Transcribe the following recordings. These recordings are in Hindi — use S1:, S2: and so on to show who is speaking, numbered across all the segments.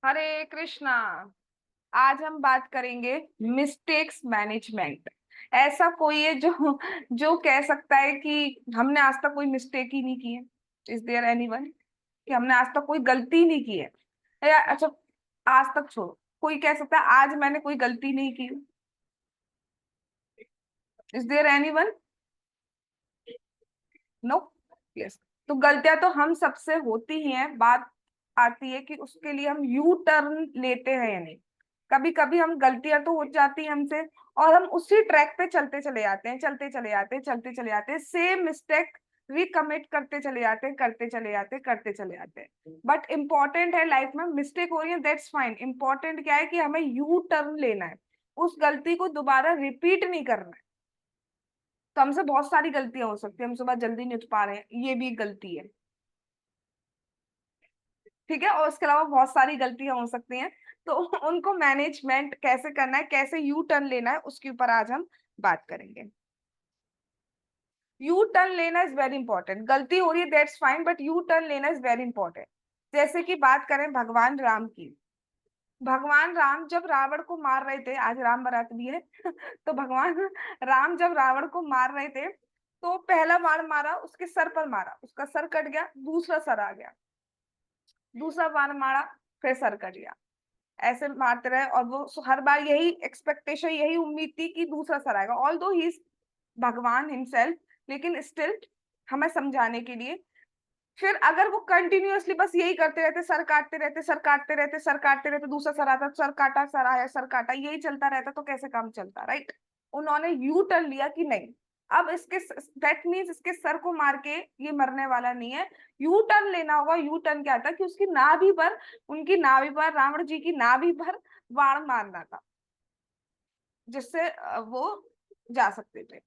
S1: हरे कृष्णा। आज हम बात करेंगे मिस्टेक्स मैनेजमेंट। ऐसा कोई है जो जो कह सकता है कि हमने आज तक कोई मिस्टेक ही नहीं की है? इज देयर एनीवन कि हमने आज तक कोई गलती ही नहीं की है? या अच्छा, आज तक छोड़ो, कोई कह सकता है आज मैंने कोई गलती नहीं की? Is there anyone? No. Yes. तो गलतियां तो हम सबसे होती ही हैं। बात आती है कि उसके लिए हम यू टर्न लेते हैं या नहीं। कभी कभी हम गलतियां तो हो जाती हैं हमसे, और हम उसी ट्रैक पे चलते चले जाते हैं, चलते चले जाते हैं, चलते चले जाते हैं, सेम मिस्टेक रिकमिट करते चले जाते हैं, करते चले जाते हैं, करते चले जाते हैं। बट इंपॉर्टेंट है, लाइफ में मिस्टेक हो रही है, दैट्स फाइन। इंपॉर्टेंट क्या है कि हमें यू टर्न लेना है, उस गलती को दोबारा रिपीट नहीं करना है। तो हमसे बहुत सारी गलतियां हो सकती है। हम सुबह जल्दी नहीं उठ पा रहे हैं, ये भी एक गलती है। ठीक है, और उसके अलावा बहुत सारी गलतियां हो सकती हैं। तो उनको मैनेजमेंट कैसे करना है, कैसे यू टर्न लेना है, उसके ऊपर आज हम बात करेंगे। यू टर्न लेना इज वेरी इंपॉर्टेंट। गलती हो रही है, that's fine, but you turn लेना इज वेरी इंपॉर्टेंट। जैसे कि बात करें भगवान राम की। भगवान राम जब रावण को मार रहे थे, आज राम बारात भी है तो भगवान राम जब रावण को मार रहे थे, तो पहला बाण मारा, उसके सर पर मारा, उसका सर कट गया, दूसरा सर आ गया। दूसरा बाण मारा, फिर सर कट गया। ऐसे मारते रहे, और वो हर बार यही एक्सपेक्टेशन, यही उम्मीद थी कि दूसरा सर आएगा, ऑल दो ही भगवान हिमसेल्फ, लेकिन स्टिल हमें समझाने के लिए। फिर अगर वो कंटिन्यूअसली बस यही करते रहते, सर काटते रहते, सर काटते रहते, सर काटते रहते, दूसरा सर आता, सर काटा, सर आया, सर काटा, यही चलता रहता, तो कैसे काम चलता, राइट? उन्होंने यू टर्न लिया कि नहीं, अब इसके, दैट मीन्स इसके सर को मार के ये मरने वाला नहीं है। यू टर्न लेना होगा। यू टर्न क्या था कि उसकी नाभि पर, उनकी नाभि पर, रावण जी की नाभि पर बाण मारना था, जिससे वो जा सकते थे,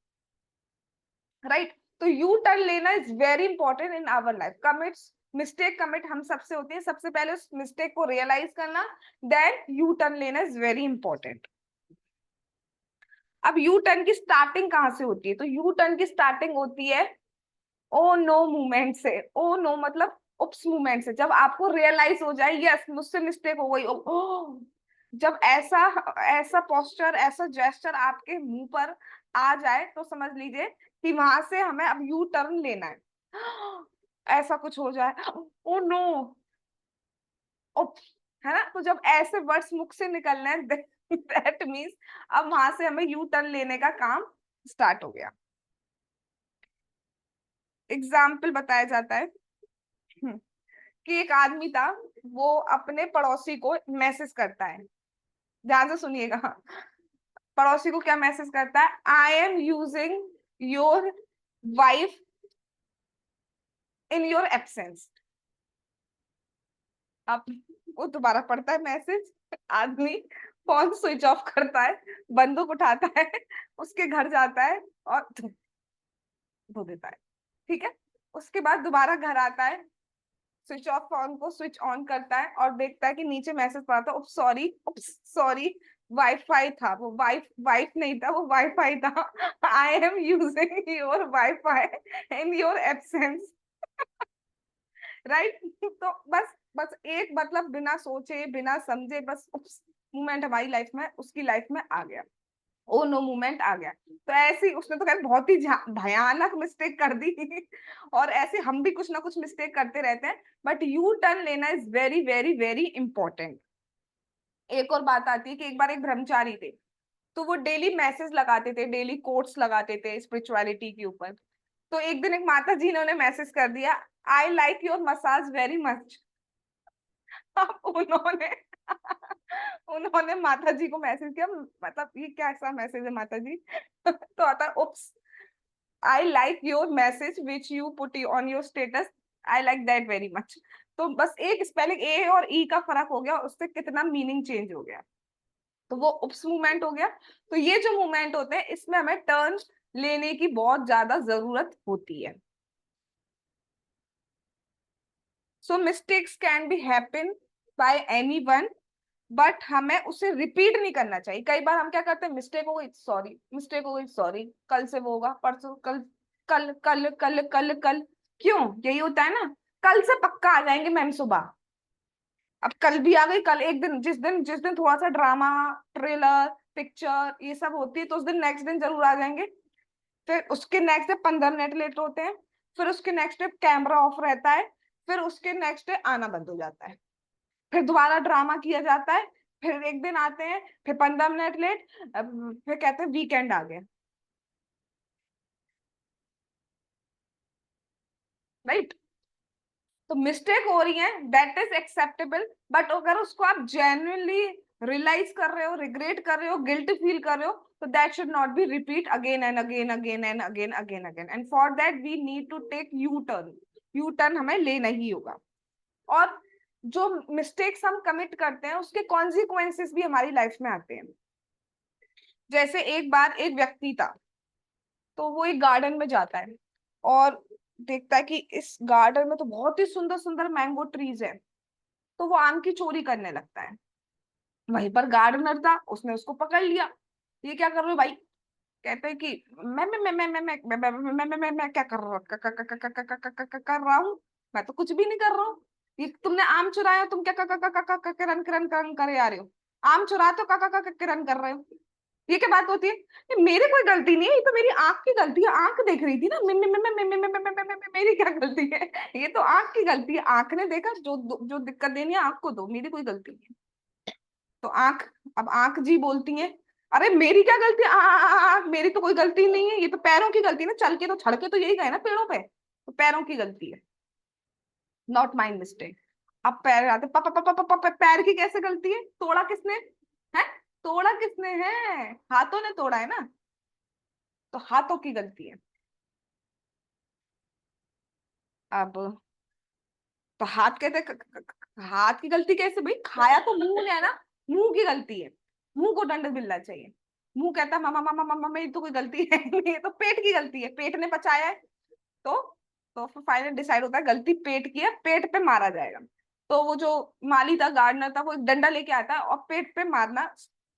S1: राइट? तो यू टर्न लेना is very important in our life. Commits, mistake commit हम सबसे होती है, सबसे पहले उस मिस्टेक को रियलाइज करना, देन यू टर्न लेना इज वेरी इंपॉर्टेंट। अब यू टर्न की स्टार्टिंग कहाँ से होती है? तो यू टर्न की स्टार्टिंग होती है ओ नो मूवमेंट से। ओ नो मतलब उप्स मूवमेंट से। जब आपको रियलाइज हो जाए, यस मुझसे मिस्टेक हो गई, ओ, जब ऐसा ऐसा पोस्चर, ऐसा जेस्चर आपके मुंह पर आ जाए, तो समझ लीजिए कि वहां से हमें अब यू टर्न लेना है। ऐसा कुछ हो जाए, ओ नो, है ना? तो जब ऐसे वर्ड्स मुख से निकलना है, दैट मीन्स अब वहां से हमें यू टर्न लेने का काम स्टार्ट हो गया। एग्जाम्पल बताया जाता है कि एक आदमी था, वो अपने पड़ोसी को मैसेज करता है। ध्यान से सुनिएगा। पड़ोसी को क्या मैसेज करता है? I am using your wife in your absence. अब वो दोबारा पढ़ता है मैसेज, आदमी फोन स्विच ऑफ करता है, बंदूक उठाता है, उसके घर जाता है और धो देता है। ठीक है। उसके बाद दोबारा घर आता है, स्विच ऑफ फोन को स्विच ऑन करता है और देखता है कि नीचे मैसेज पड़ा था, सॉरी, सॉरी, वाईफाई था वो, वाइफ वाइफ नहीं था वो, वाईफाई था। I am using your wifi in your absence, right? तो बस एक मतलब बिना सोचे बिना समझे, बस मोमेंट हमारी लाइफ में, उसकी लाइफ में आ गया। ओ नो मोमेंट आ गया। तो ऐसे ही उसने तो खैर बहुत ही भयानक मिस्टेक कर दी। और ऐसे हम भी कुछ ना कुछ मिस्टेक करते रहते हैं, बट यू टर्न लेना is very very very important. एक और बात आती है कि एक बार एक ब्रह्मचारी थे, तो वो डेली मैसेज लगाते थे, डेली कोट्स लगाते थे स्पिरिचुअलिटी के ऊपर। तो एक दिन एक माता जी ने उन्हें मैसेज कर दिया, आई like your massage very much. अब उन्होंने उन्होंने माता जी को मैसेज किया, मतलब ये क्या ऐसा मैसेज है माता जी? तो आता है, oops, I like your message which you put on your status, I like that very much. तो बस एक स्पेलिंग ए और ई का फर्क हो गया, उससे कितना मीनिंग चेंज हो गया। तो वो उप्स मूवमेंट हो गया। तो ये जो मूवमेंट होते हैं, इसमें हमें टर्न लेने की बहुत ज्यादा जरूरत होती है। So mistakes can be happen by anyone, but हमें उसे रिपीट नहीं करना चाहिए। कई बार हम क्या करते हैं, मिस्टेक हो गई सॉरी, मिस्टेक हो गई सॉरी, कल से वो होगा, परसों, कल, कल कल कल कल कल, क्यों? यही होता है ना, कल से पक्का आ जाएंगे मैम सुबह। अब कल भी आ गई, कल एक दिन, जिस दिन थोड़ा सा ड्रामा, ट्रेलर, पिक्चर ये सब होती है, तो उस दिन नेक्स्ट दिन जरूर आ जाएंगे। फिर उसके नेक्स्ट डे 15 मिनट लेट होते हैं। फिर उसके नेक्स्ट डे कैमरा ऑफ रहता है। फिर उसके नेक्स्ट डे आना बंद हो जाता है। फिर दोबारा ड्रामा किया जाता है। फिर एक दिन आते हैं, फिर 15 मिनट लेट। फिर कहते हैं वीकेंड आ गया। राइट। तो मिस्टेक हो रही है, दैट इज एक्सेप्टेबल, बट अगर उसको आप जेन्युइनली रियलाइज कर रहे हो, रिग्रेट कर रहे हो, गिल्ट फील कर रहे हो, तो that should not be repeat again and again again and again again again, and for that we need to take U turn. U turn हमें लेना ही होगा। और जो मिस्टेक्स हम कमिट करते हैं उसके कॉन्सिक्वेंसेस भी हमारी लाइफ में आते हैं। जैसे एक बार एक व्यक्ति था, तो वो एक गार्डन में जाता है और देखता है कि इस गार्डन में तो बहुत ही सुंदर सुंदर मैंगो ट्रीज है। तो वो आम की चोरी करने लगता है। वहीं पर गार्डनर था, उसने उसको पकड़ लिया। ये क्या कर रहे हो भाई? कहते हैं कि मैं क्या कर रहा कर रहा हूँ? मैं तो कुछ भी नहीं कर रहा हूँ। ये तुमने आम चुराया, तुम क्या रन करन करन करे आ रहे हो? आम चुरा तो रन कर रहे हो। ये क्या बात होती है? ये मेरी कोई गलती नहीं है, ये तो मेरी आंख की गलती है। आंख देख रही थी ना, मेरी क्या गलती है? ये तो आंख की गलती है, आंख ने देखा, जो जो दिक्कत देनी है आंख को दो, मेरी कोई गलती नहीं है। तो आंख, अब आंख जी बोलती है, अरे मेरी क्या गलती है? आंख, मेरी तो कोई गलती नहीं है, ये तो पैरों की गलती है ना, चल के तो छड़के तो यही गए ना पेड़ों पे, तो पैरों की गलती है, नॉट माई मिस्टेक। अब पैर आते, पैर की कैसे गलती है? तोड़ा किसने है? तोड़ा किसने है? हाथों ने तोड़ा है ना, तो हाथों की गलती है। अब तो हाथ कहते, हाथ की गलती कैसे भाई? खाया तो मुंह ने है ना, मुंह की गलती है, मुंह को दंड मिलना चाहिए। मुंह कहता मामा मामा मामा, मेरी तो कोई गलती है नहीं, ये तो पेट की गलती है, पेट ने पचाया है। तो तो फिर फाइनल डिसाइड होता है गलती पेट की है, पेट पे मारा जाएगा। तो वो जो माली था, गार्डनर था, वो एक डंडा लेके आता है और पेट पे मारना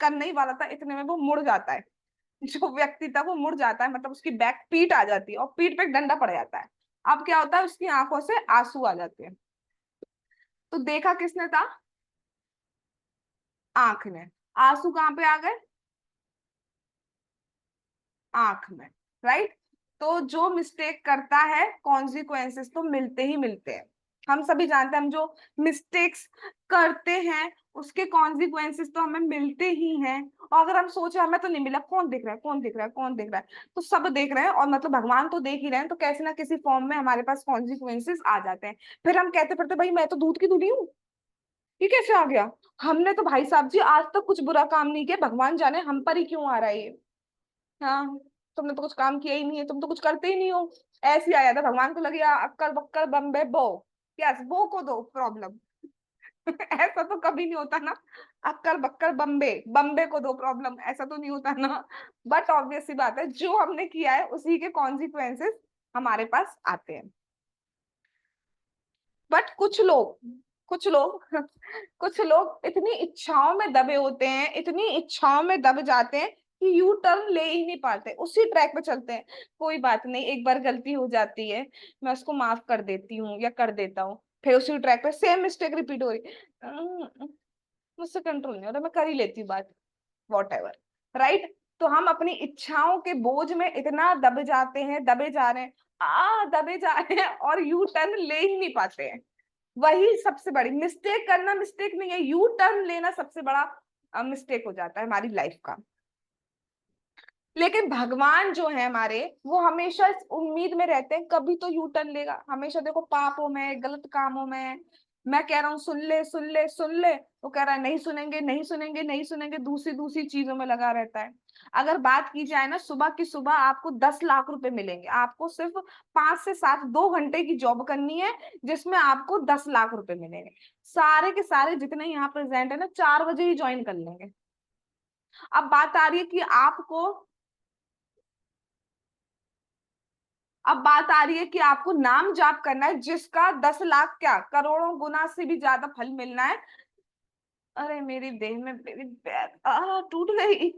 S1: करने ही वाला था, इतने में वो मुड़ जाता है। जो व्यक्ति था वो मुड़ जाता है, मतलब उसकी बैक पीठ आ जाती है और पीठ पे एक डंडा पड़ जाता है। अब क्या होता है, उसकी आंखों से आंसू आ जाते हैं। तो देखा किसने था? आंख ने। आंसू कहाँ पे आ गए? आंख में। राइट। तो जो मिस्टेक करता है कॉन्सिक्वेंसेस तो मिलते ही मिलते हैं। हम सभी जानते हैं, हम जो मिस्टेक्स करते हैं उसके कॉन्सिक्वेंसेस तो हमें मिलते ही हैं। और अगर हम सोचे हमें तो नहीं मिला, कौन देख रहा है, कौन देख रहा है, कौन देख रहा है? तो सब देख रहे हैं, और मतलब भगवान तो देख ही रहे हैं, तो कैसे ना किसी फॉर्म में हमारे पास कॉन्सिक्वेंसेस आ जाते हैं। फिर हम कहते फिरते भाई मैं तो दूध की दूधी हूँ, ये कैसे आ गया? हमने तो भाई साहब जी आज तक कुछ बुरा काम नहीं किया, भगवान जाने हम पर ही क्यों आ रहा है ये। हाँ, तुमने तो कुछ काम किया ही नहीं है, तुम तो कुछ करते ही नहीं हो। ऐसे ही आया था, भगवान को लगे अक्कड़ बक्कड़ बम्बे बो, यस बो को दो प्रॉब्लम। ऐसा तो कभी नहीं होता ना। अक्कड़ बक्कड़ बम्बे, बम्बे को दो प्रॉब्लम, ऐसा तो नहीं होता ना। बट ऑब्वियस सी बात है, जो हमने किया है उसी के कॉन्सिक्वेंसेस हमारे पास आते हैं। बट कुछ लोग कुछ लोग इतनी इच्छाओं में दबे होते हैं, इतनी इच्छाओं में दब जाते हैं कि यू टर्न ले ही नहीं पाते, उसी ट्रैक पे चलते हैं। कोई बात नहीं, एक बार गलती हो जाती है, मैं उसको माफ कर देती हूँ या कर देता हूँ, फिर उसी ट्रैक पे सेम मिस्टेक रिपीट हो रही। मुझसे कंट्रोल नहीं हो रहा, मैं कर ही लेती हूँ बात, वॉट एवर। राइट। तो हम अपनी इच्छाओं के बोझ में इतना दब जाते हैं, दबे जा रहे हैं, दबे जा रहे हैं, और यू टर्न ले ही नहीं पाते हैं। वही सबसे बड़ी मिस्टेक, करना मिस्टेक नहीं है, यू टर्न लेना सबसे बड़ा मिस्टेक हो जाता है हमारी लाइफ का। लेकिन भगवान जो है हमारे, वो हमेशा इस उम्मीद में रहते हैं कभी तो यू टर्न लेगा। हमेशा देखो पापों में, गलत कामों में, मैं कह रहा हूँ सुन ले सुन ले सुन ले, वो कह रहा है नहीं सुनेंगे नहीं सुनेंगे नहीं सुनेंगे, दूसरी दूसरी चीजों में लगा रहता है। अगर बात की जाए ना, सुबह की सुबह आपको 10 लाख रुपए मिलेंगे, आपको सिर्फ 5 से 7 2 घंटे की जॉब करनी है, जिसमें आपको 10 लाख रुपए मिलेंगे। सारे के सारे जितने यहाँ प्रेजेंट है ना, 4 बजे ही ज्वाइन कर लेंगे। अब बात आ रही है कि आपको, अब बात आ रही है कि आपको नाम जाप करना है जिसका 10 लाख क्या करोड़ों गुना से भी ज्यादा फल मिलना है। अरे मेरी देह में मेरी पैर टूट गई।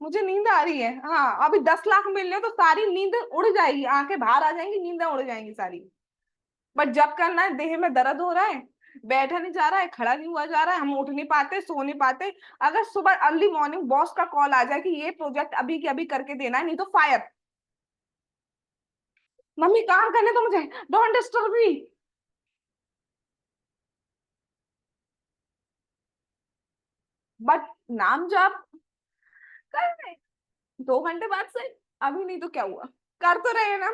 S1: मुझे नींद आ रही है, हाँ अभी 10 लाख मिलने तो सारी नींद उड़ जाएगी, आंखें बाहर आ जाएंगी, नींद उड़ जाएंगी सारी। बट जब करना है, देह में दर्द हो रहा है, बैठा नहीं जा रहा है, खड़ा नहीं हुआ जा रहा है, हम उठ नहीं पाते, सो नहीं पाते, अगर सुबह अर्ली मॉर्निंग बॉस का कॉल आ जाए कि ये प्रोजेक्ट अभी के अभी करके देना है, नहीं तो फायर। मम्मी काम करने तो मुझे, डोंट डिस्टर्ब मी। बट नाम जप कर रहे हैं, 2 घंटे बाद से, अभी नहीं तो क्या हुआ, कर तो रहे हैं ना,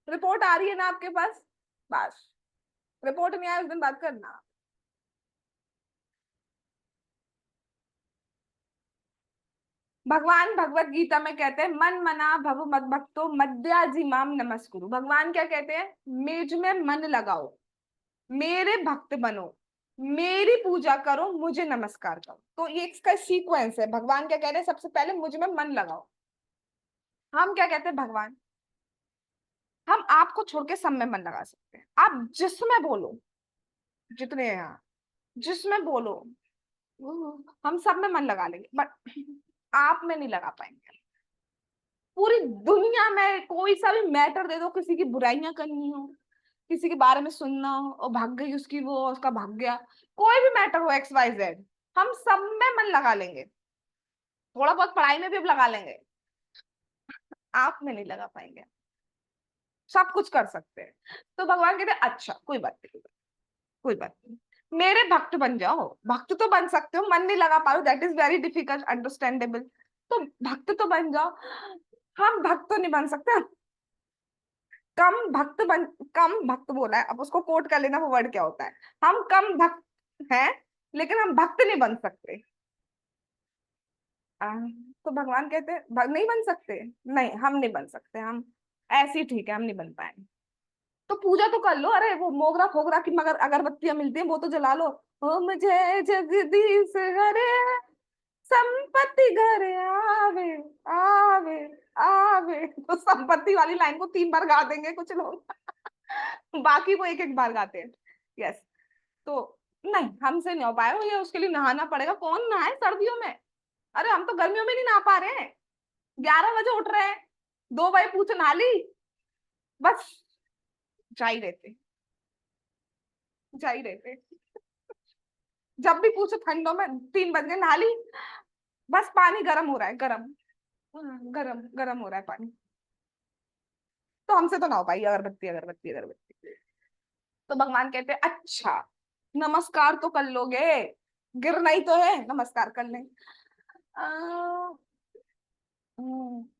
S1: रिपोर्ट आ रही है ना आपके पास, बस। रिपोर्ट नहीं आया उस दिन बात करना। भगवान भगवत गीता में कहते हैं, मन मना भव मद भक्तो मद्याजिमाम नमस्कुरु। भगवान क्या कहते हैं, मेज में मन लगाओ, मेरे भक्त बनो, मेरी पूजा करो, मुझे नमस्कार करो। तो ये इसका सीक्वेंस है। भगवान क्या कह रहे हैं, सबसे पहले मुझ में मन लगाओ। हम क्या कहते हैं, भगवान हम आपको छोड़ के सब में मन लगा सकते हैं, आप जिसमें बोलो, जितने हैं यहाँ, जिसमें बोलो, हम सब में मन लगा लेंगे, बट आप में नहीं लगा पाएंगे। पूरी दुनिया में कोई सा भी मैटर दे दो, किसी की बुराइयां करनी हो, किसी के बारे में सुनना हो, और भाग गई उसकी वो, उसका भाग गया, कोई भी मैटर हो, XYZ, हम सब में मन लगा लेंगे, थोड़ा बहुत पढ़ाई में भी अब लगा लेंगे, आप में नहीं लगा पाएंगे। सब कुछ कर सकते हैं। तो भगवान कहते हैं अच्छा कोई बात नहीं, कोई बात नहीं, मेरे भक्त बन जाओ। भक्त तो बन सकते हो, मन नहीं लगा पा रहे, that is very difficult, understandable. तो भक्त तो बन जाओ। हम भक्त तो नहीं बन सकते, कम भक्त बन, कम भक्त बोला है, अब उसको कोट कर लेना, वो वर्ड क्या होता है, हम कम भक्त हैं, लेकिन हम भक्त नहीं बन सकते। आ, तो भगवान कहते हैं नहीं बन सकते, नहीं हम नहीं बन सकते, हम ऐसे ही ठीक है, हम नहीं बन पाएंगे। तो पूजा तो कर लो, अरे वो मोगरा फोगरा की मगर अगरबत्तियां मिलती हैं, वो तो जला लो। ओ मुझे जगदीश हरे, संपत्ति घर आवे, आवे, आवे। तो संपत्ति वाली लाइन को 3 बार गा देंगे कुछ लोग, बाकी को एक एक बार गाते हैं। यस। तो नहीं, हमसे नहीं हो पाएगा ये, उसके लिए नहाना पड़ेगा, कौन नहाए सर्दियों में, अरे हम तो गर्मियों में नहीं नहा पा रहे हैं, 11 बजे उठ रहे हैं, 2 बजे पूछ नहा ली, बस जा ही रहते, जा ही रहते, जब भी पूछो ठंडों में 3 बज गए, नहा ली, बस पानी गर्म हो रहा है, गर्म, गर्म गर्म हो रहा है पानी। तो हमसे तो ना हो पाई अगरबत्ती, अगरबत्ती, अगरबत्ती। तो भगवान कहते हैं अच्छा, नमस्कार तो कर लोगे, गिरना ही तो है, नमस्कार कर लें।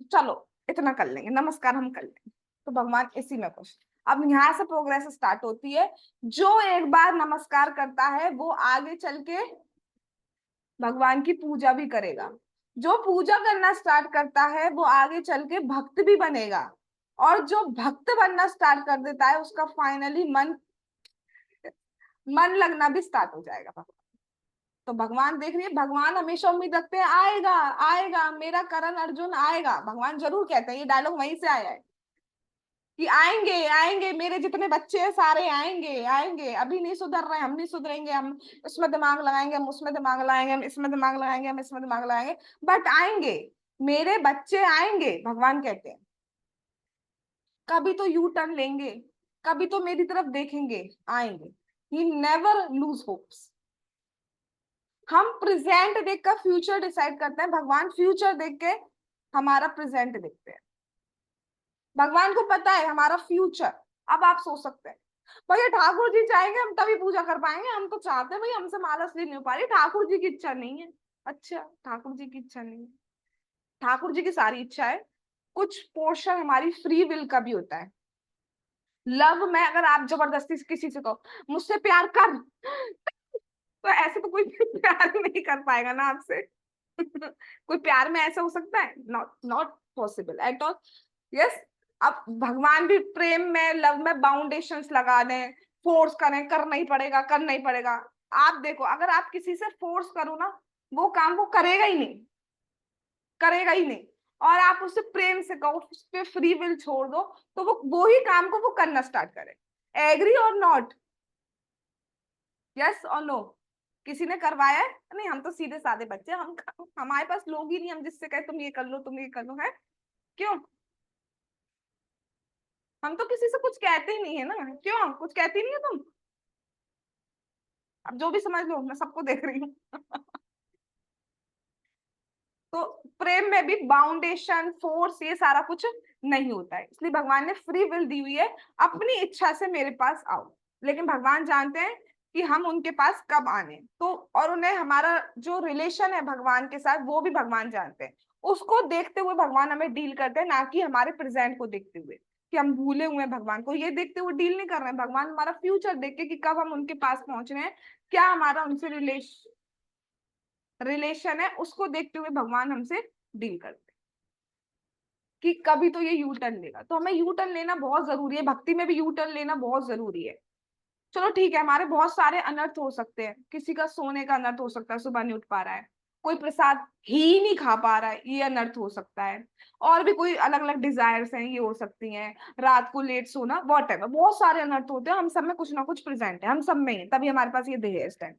S1: चलो इतना कर लेंगे, नमस्कार हम कर लेंगे। तो भगवान इसी में खुश। अब यहाँ से प्रोग्रेस स्टार्ट होती है, जो एक बार नमस्कार करता है वो आगे चल के भगवान की पूजा भी करेगा, जो पूजा करना स्टार्ट करता है वो आगे चल के भक्त भी बनेगा, और जो भक्त बनना स्टार्ट कर देता है उसका फाइनली मन मन लगना भी स्टार्ट हो जाएगा भगवान। तो भगवान देख रही है, भगवान हमेशा उम्मीद रखते हैं आएगा, आएगा मेरा करण अर्जुन आएगा, भगवान जरूर कहते हैं, ये डायलॉग वहीं से आया है कि आएंगे, आएंगे मेरे जितने बच्चे हैं सारे आएंगे, आएंगे, अभी नहीं सुधर रहे, हम नहीं सुधरेंगे, हम इसमें दिमाग लगाएंगे, हम उसमें दिमाग लगाएंगे, हम इसमें दिमाग लगाएंगे, हम इसमें दिमाग लगाएंगे, बट आएंगे, मेरे बच्चे आएंगे, भगवान कहते हैं। कभी तो यू टर्न लेंगे, कभी तो मेरी तरफ देखेंगे, आएंगे। He never lose hopes. हम प्रेजेंट देखकर फ्यूचर डिसाइड करते हैं, भगवान फ्यूचर देख के हमारा प्रेजेंट देखते हैं। भगवान को पता है हमारा फ्यूचर। अब आप सोच सकते हैं भैया ठाकुर जी चाहेंगे हम तभी पूजा कर पाएंगे, हम तो चाहते हैं भाई, हमसे माला इसलिए नहीं हो पा रही, ठाकुर जी की इच्छा नहीं है। अच्छा ठाकुर जी की इच्छा नहीं है, ठाकुर जी की सारी इच्छा है, कुछ पोर्शन हमारी फ्री विल का भी होता है। लव में अगर आप जबरदस्ती से किसी से कहो मुझसे प्यार कर, तो ऐसे तो कोई प्यार नहीं कर पाएगा ना आपसे। कोई प्यार में ऐसा हो सकता है, not not possible at all. Yes. अब भगवान भी प्रेम में, लव में बाउंडेशंस लगा दें, फोर्स करें, करना ही पड़ेगा, करना ही पड़ेगा। आप देखो अगर आप किसी से फोर्स करो ना, वो काम वो करेगा ही नहीं, करेगा ही नहीं। और आप उससे प्रेम से कहो, उस पर फ्री विल छोड़ दो, तो वो ही काम को वो करना स्टार्ट करे। एग्री और नॉट, यस और नो। किसी ने करवाया है नहीं, हम तो सीधे साधे बच्चे, हम हमारे पास लोग ही नहीं हम जिससे कहे तुम ये कर लो, तुम ये कर लो, है क्यों। हम तो किसी से कुछ कहते ही नहीं है ना, क्यों कुछ कहती नहीं है तुम? अब जो भी समझ लो, मैं सबको देख रही हूँ। तो प्रेम में भी बाउंडेशन, फोर्स, ये सारा कुछ नहीं होता है, इसलिए भगवान ने फ्री विल दी हुई है, अपनी इच्छा से मेरे पास आओ। लेकिन भगवान जानते हैं कि हम उनके पास कब आने, तो और उन्हें हमारा जो रिलेशन है भगवान के साथ वो भी भगवान जानते हैं। उसको देखते हुए भगवान हमें डील करते हैं, ना कि हमारे प्रेजेंट को देखते हुए कि हम भूले हुए हैं भगवान को, ये देखते हुए डील नहीं कर रहे हैं। भगवान हमारा फ्यूचर देख के कि कब हम उनके पास पहुंच रहे हैं, क्या हमारा उनसे रिलेशन है, उसको देखते हुए भगवान हमसे डील करते हैं कि कभी तो ये यू टर्न लेगा। तो हमें यू टर्न लेना बहुत जरूरी है, भक्ति में भी यू टर्न लेना बहुत जरूरी है। चलो ठीक है, हमारे बहुत सारे अनर्थ हो सकते हैं, किसी का सोने का अनर्थ हो सकता है, सुबह नहीं उठ पा रहा है, कोई प्रसाद ही नहीं खा पा रहा है, ये अनर्थ हो सकता है। और भी कोई अलग अलग डिजायर्स हैं, ये हो सकती हैं, रात को लेट सोना, वॉट एवर, बहुत सारे अनर्थ होते हैं, हम सब में कुछ ना कुछ प्रेजेंट है, हम सब में है, तभी हमारे पास ये देह है इस टाइम।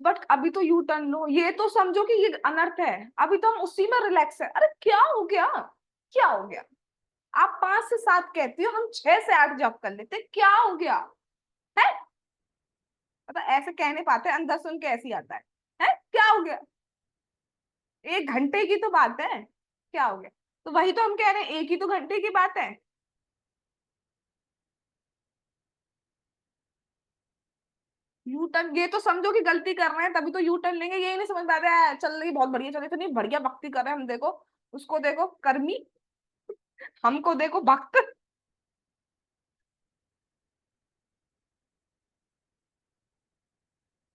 S1: बट अभी तो यू टर्न लो, ये तो समझो कि ये अनर्थ है, अभी तो हम उसी में रिलैक्स है। अरे क्या हो गया, क्या हो गया? आप 5 से 7 कहती हो, हम 6 से 8 जॉब कर लेते, क्या हो गया है? मतलब ऐसे कहने पाते, अंदर सुन के ऐसे ही आता है क्या हो गया? 1 घंटे की तो बात है, क्या हो गया? तो वही तो हम कह रहे हैं, एक ही तो घंटे की बात है। यू टर्न, ये तो समझो कि गलती कर रहे हैं तभी तो यू टर्न लेंगे, यही नहीं समझ पाते हैं, चल रही बहुत बढ़िया, चल रही, इतनी बढ़िया भक्ति कर रहे हैं हम, देखो उसको देखो कर्मी, हमको देखो भक्त।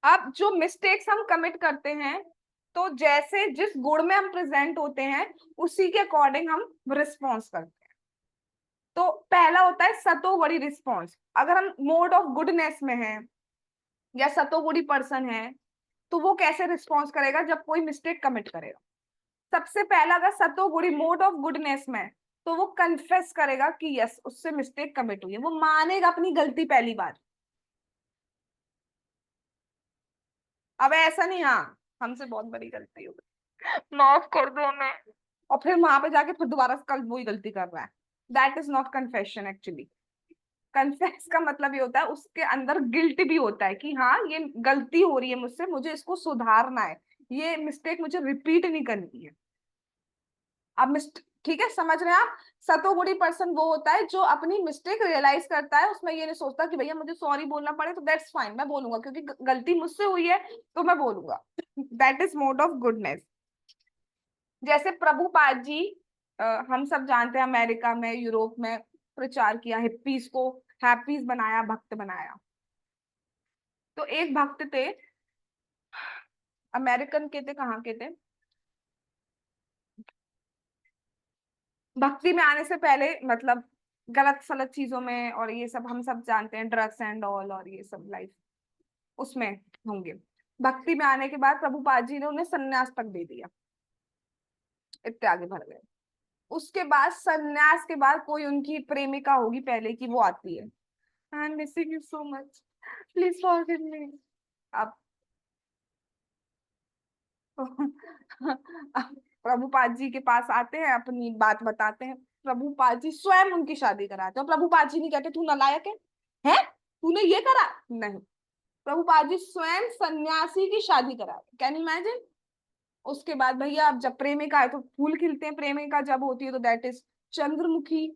S1: अब जो मिस्टेक्स हम कमिट करते हैं, तो जैसे जिस गुण में हम प्रेजेंट होते हैं, उसी के अकॉर्डिंग हम रिस्पॉन्स करते हैं। तो पहला होता है सतोगुणी रिस्पॉन्स, अगर हम मोड ऑफ गुडनेस में हैं या सतोगुणी पर्सन है, तो वो कैसे रिस्पॉन्स करेगा जब कोई मिस्टेक कमिट करेगा? सबसे पहला, अगर सतोगुणी मोड ऑफ गुडनेस में, तो वो कन्फेस करेगा कि यस उससे मिस्टेक कमिट हुई है, वो मानेगा अपनी गलती पहली बार। अब ऐसा नहीं, हाँ हमसे बहुत बड़ी गलती हो गई, माफ कर दो हमें, और फिर वहां पे जाके फिर दोबारा कल वही गलती कर रहा है, that is not confession actually. Confess का मतलब ये होता है, उसके अंदर गिल्ट भी होता है कि हाँ ये गलती हो रही है मुझसे, मुझे इसको सुधारना है, ये मिस्टेक मुझे रिपीट नहीं करनी है। अब मिस्ट ठीक है, समझ रहे हैं आप? सतोगुणी पर्सन वो होता है जो अपनी मिस्टेक रियलाइज करता है, उसमें ये नहीं सोचता कि भैया मुझे सॉरी बोलना पड़े, तो दैट्स फाइन, मैं बोलूंगा क्योंकि गलती मुझसे हुई है, तो मैं बोलूंगा। That is mode of goodness. जैसे प्रभुपाद जी, हम सब जानते हैं, अमेरिका में, यूरोप में प्रचार किया, हिप्पीज को हैप्पीज बनाया, भक्त बनाया। तो एक भक्त थे, अमेरिकन के थे, कहाँ के थे, भक्ति में आने से पहले, मतलब गलत सलत चीजों में, और ये सब हम सब जानते हैं, ड्रग्स एंड ऑल, और ये सब लाइफ उसमें होंगे। भक्ति में आने के बाद प्रभुपाद जी ने उन्हें सन्यास तक दे दिया, इतने आगे बढ़ गए। उसके बाद सन्यास के बाद कोई उनकी प्रेमिका होगी पहले की, वो आती है, I am missing you so much, please forgive me. अब प्रभुपाद जी के पास आते हैं, अपनी बात बताते हैं, प्रभुपाद जी स्वयं उनकी शादी कराते हैं। प्रभुपाद जी नहीं कहते तू नालायक है तूने ये करा, नहीं, प्रभुपाद जी स्वयं सन्यासी की शादी कराते, कैन इमेजिन। उसके बाद भैया, अब जब प्रेमिका है तो फूल खिलते हैं, प्रेमिका जब होती है तो दैट इज चंद्रमुखी,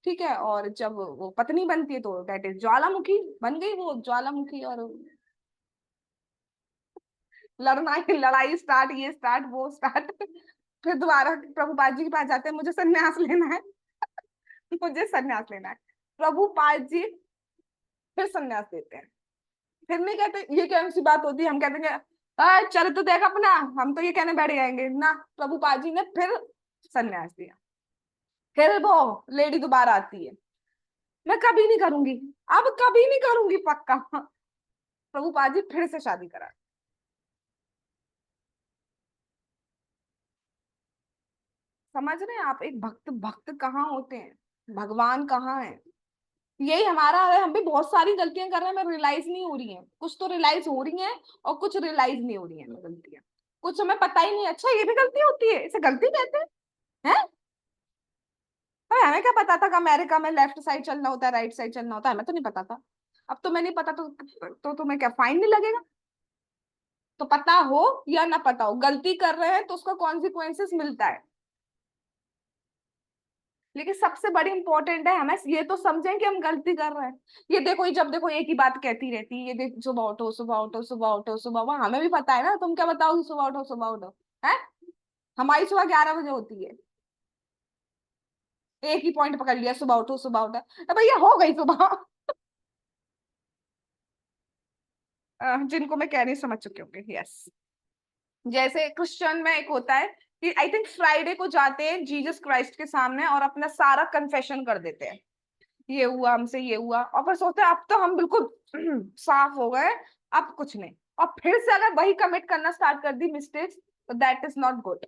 S1: ठीक है, और जब वो पत्नी बनती है तो दैट इज ज्वालामुखी, बन गई वो ज्वालामुखी, और लड़ना, लड़ाई स्टार्ट, ये स्टार्ट, वो स्टार्ट। फिर दोबारा प्रभुपाद जी के पास जाते हैं, मुझे सन्यास लेना है, मुझे सन्यास लेना है। प्रभुपाद जी फिर सन्यास देते हैं, फिर नहीं कहते ये कौन सी बात होती है, हम कहते हैं चल तो देख अपना, हम तो ये कहने बैठ जाएंगे ना, प्रभुपाद जी ने फिर सन्यास दिया। फिर वो लेडी दोबारा आती है, मैं कभी नहीं करूंगी, अब कभी नहीं करूंगी पक्का। प्रभुपाद जी फिर से शादी करा। समझ रहे हैं आप, एक भक्त, भक्त कहाँ होते हैं, भगवान कहाँ है? यही हमारा है, हम भी बहुत सारी गलतियां कर रहे हैं, हमें रियलाइज नहीं हो रही हैं, कुछ तो रियलाइज हो रही हैं और कुछ रियलाइज नहीं हो रही हैं गलतियां, कुछ हमें पता ही नहीं, अच्छा ये भी गलती होती है, इसे गलती कहते हैं, हैं? अरे हमें क्या पता था कि अमेरिका में लेफ्ट साइड चलना होता है, राइट साइड चलना होता है? हमें तो नहीं पता था। अब तुम्हें नहीं पता तो तुम्हें क्या फाइन नहीं लगेगा? तो पता हो या ना पता हो, गलती कर रहे हैं तो उसका कॉन्सिक्वेंसेस मिलता है। लेकिन सबसे बड़ी इंपॉर्टेंट है हमें ये तो समझें कि हम गलती कर रहे हैं। ये देखो, ये जब देखो एक ही बात कहती रहती है, ये देख सुबह उठो सुबह उठो सुबह उठो सुबह, वो हमें भी पता है ना, तुम क्या बताओगी सुबह उठो सुबह उठो? है, हमारी सुबह 11 बजे होती है। एक ही पॉइंट पकड़ लिया, सुबह उठो सुबह उठो, तो भैया हो गई सुबह। जिनको मैं कह रही समझ चुके होंगे, यस। जैसे क्रिश्चियन में एक होता है कि आई थिंक फ्राइडे को जाते हैं जीसस क्राइस्ट के सामने और अपना सारा कन्फेशन कर देते हैं, ये हुआ हमसे, ये हुआ, और फिर सोचते हैं अब तो हम बिल्कुल साफ हो गए, अब कुछ नहीं। और फिर से अगर वही कमिट करना स्टार्ट कर दी मिस्टेक्स, तो दैट इज नॉट गुड।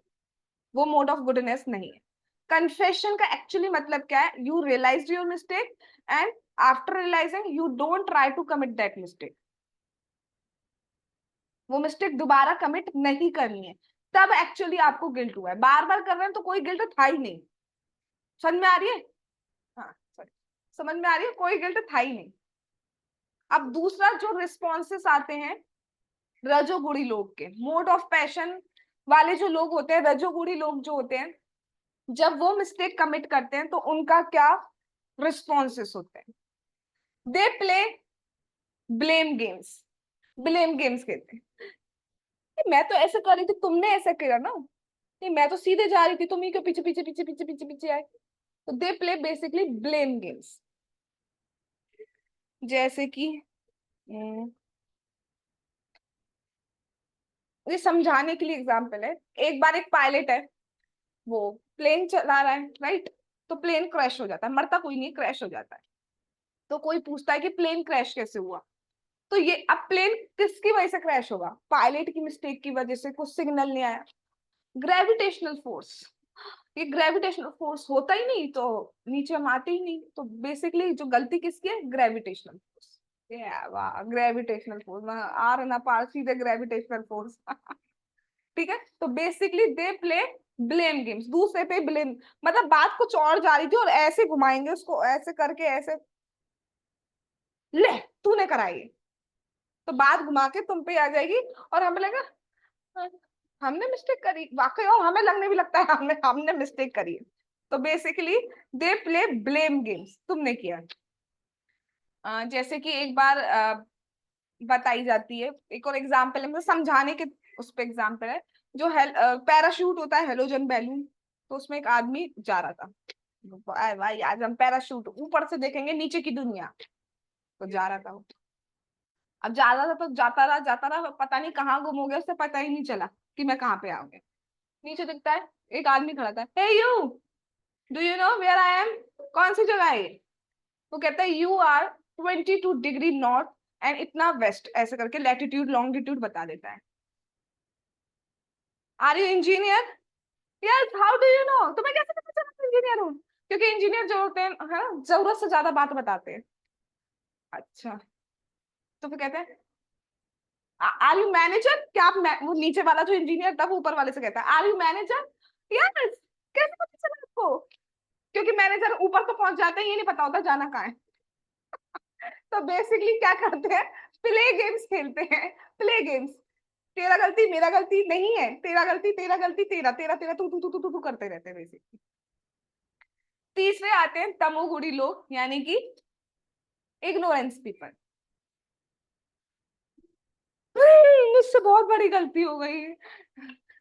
S1: वो मोड ऑफ गुडनेस नहीं है। कन्फेशन का एक्चुअली मतलब क्या है? You realise your mistake and after realising you don't try to commit that mistake. वो मिस्टेक दोबारा कमिट नहीं करनी है। तब एक्चुअली आपको गिल्ट हुआ है। बार बार कर रहे हैं तो कोई गिल्ट था ही नहीं। समझ में आ रही है? हाँ सॉरी, समझ में आ रही है, कोई गिल्ट था ही नहीं। अब दूसरा जो रिस्पॉन्सेस आते हैं रजोगुणी लोग के, मोड ऑफ पैशन वाले जो लोग होते हैं, रजोगुणी लोग जो होते हैं, जब वो मिस्टेक कमिट करते हैं तो उनका क्या रिस्पॉन्सेस होते हैं? They play blame games. Blame games कहते हैं कि मैं तो ऐसे कर रही थी, तुमने ऐसा किया ना, नहीं मैं तो सीधे जा रही थी, तुम ही क्यों पीछे पीछे पीछे पीछे पीछे पीछे आए? तो they play basically blame games. जैसे कि ये समझाने के लिए एग्जांपल है। एक बार एक पायलट है, वो प्लेन चला रहा है, राइट? तो प्लेन क्रैश हो जाता है, मरता कोई नहीं, क्रैश हो जाता है। तो कोई पूछता है कि प्लेन क्रैश कैसे हुआ? तो ये अब प्लेन किसकी वजह से क्रैश होगा? पायलट की मिस्टेक की वजह से, कुछ सिग्नल नहीं आया, ग्रेविटेशनल फोर्स। ये ग्रेविटेशनल फोर्स होता ही नहीं तो नीचे हम आते ही नहीं। तो बेसिकली जो गलती किसकी है? Gravitational force. वाह, ग्रेविटेशनल फोर्स ना, आर ना पार, सीधे ग्रेविटेशनल फोर्स। ठीक है, तो basically they play blame games, दूसरे पे ब्लेम। मतलब बात कुछ और जा रही थी और ऐसे घुमाएंगे उसको, ऐसे करके ऐसे, ले तूने कराई, तो बात घुमा के तुम पे आ जाएगी और हमें लगेगा "हाँ, हमने मिस्टेक करी वाकई", और हमें लगने भी लगता है हमने हमने मिस्टेक करी है। तो basically they play blame games, तुमने किया। जैसे कि एक बार बताई जाती है, एक और एग्जांपल है, मतलब समझाने के उस पे एग्जांपल है। जो पैराशूट होता है, हेलोजन बैलून, तो उसमें एक आदमी जा रहा था। भाई आज हम पैराशूट ऊपर से देखेंगे नीचे की दुनिया, तो जा रहा था वो। अब जा रहा था तो जाता रहा, पता नहीं कहाँ गुम हो गया, उससे पता ही नहीं चला कि मैं कहाँ पे आ गया। नीचे दिखता है एक आदमी खड़ा था, hey you, do you know where I am? कौन सी जगह है ये? वो कहता है you are 22 degree north and इतना वेस्ट, ऐसे करके लैटिट्यूड लॉन्गिट्यूड बता देता है। Are you engineer? Yes, how do you know? तुम्हें कैसे पता चला इंजीनियर हूँ? क्योंकि इंजीनियर जो होते हैं, है ना, जरूरत से ज्यादा बात बताते हैं। अच्छा, तो फिर कहते हैं आर यू मैनेजर? क्या आप वो नीचे वाला जो इंजीनियर था वो ऊपर वाले से कहता है आर यू मैनेजर? यस। कैसे पता चला आपको? क्योंकि मैनेजर ऊपर तो पहुंच जाते हैं, ये नहीं पता होता जाना कहाँ है। तो बेसिकली क्या करते हैं? प्ले गेम्स खेलते हैं। प्ले गेम्स, तेरा गलती मेरा गलती नहीं है, तेरा गलती तेरा गलती तेरा तेरा तेरा, तू करते रहते हैं बेसिकली। तीसरे आते हैं तमोगुणी लोग, यानी कि इग्नोरेंस पीपल। मुझसे बहुत बड़ी गलती हो गई।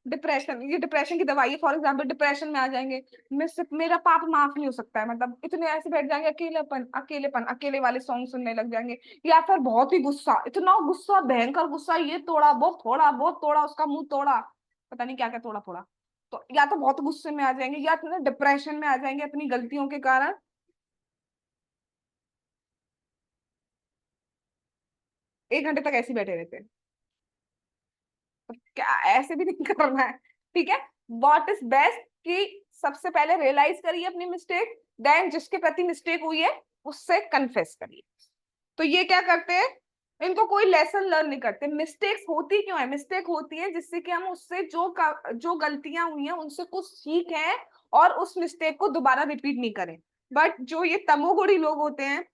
S1: डिप्रेशन, ये डिप्रेशन की दवाई है। फॉर एग्जाम्पल डिप्रेशन में आ जाएंगे, मुझसे मेरा पाप माफ नहीं हो सकता है, मतलब इतने ऐसे बैठ जाएंगे, अकेलेपन अकेलेपन, अकेले वाले सॉन्ग सुनने लग जाएंगे। या फिर बहुत ही गुस्सा, इतना गुस्सा, भयंकर गुस्सा, ये तोड़ा वो तोड़ा, उसका मुंह तोड़ा, पता नहीं क्या क्या तोड़ा फोड़ा। तो या तो बहुत गुस्से में आ जाएंगे या डिप्रेशन में आ जाएंगे अपनी गलतियों के कारण। 1 घंटे तक ऐसे ही बैठे रहते हैं। क्या ऐसे भी नहीं करना है? ठीक है, व्हाट इज बेस्ट कि सबसे पहले रियलाइज करिए अपनी मिस्टेक, देन जिसके प्रति मिस्टेक हुई है उससे कन्फेस करिए। तो ये क्या करते हैं? इनको कोई लेसन लर्न नहीं करते। मिस्टेक्स होती क्यों है? मिस्टेक होती है जिससे कि हम उससे जो जो गलतियां हुई हैं उनसे कुछ सीख है और उस मिस्टेक को दोबारा रिपीट नहीं करें। बट जो ये तमोगुणी लोग होते हैं,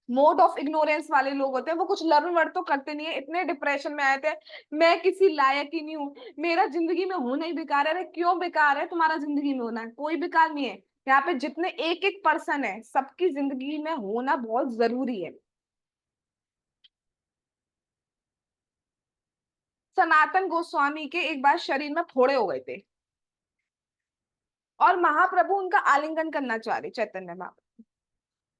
S1: मोड ऑफ इग्नोरेंस वाले लोग होते हैं, वो कुछ लर्न वर्न तो करते नहीं है, इतने डिप्रेशन में आए थे, मैं किसी लायक ही नहीं हूँ, मेरा जिंदगी में होना ही बेकार है। अरे क्यों बेकार है? तुम्हारा जिंदगी में होना है कोई बेकार नहीं है। यहाँ पे जितने एक एक पर्सन है, सबकी जिंदगी में होना बहुत जरूरी है। सनातन गोस्वामी के एक बार शरीर में फोड़े हो गए थे, और महाप्रभु उनका आलिंगन करना चाह रहे, चैतन्य महाप्रभु।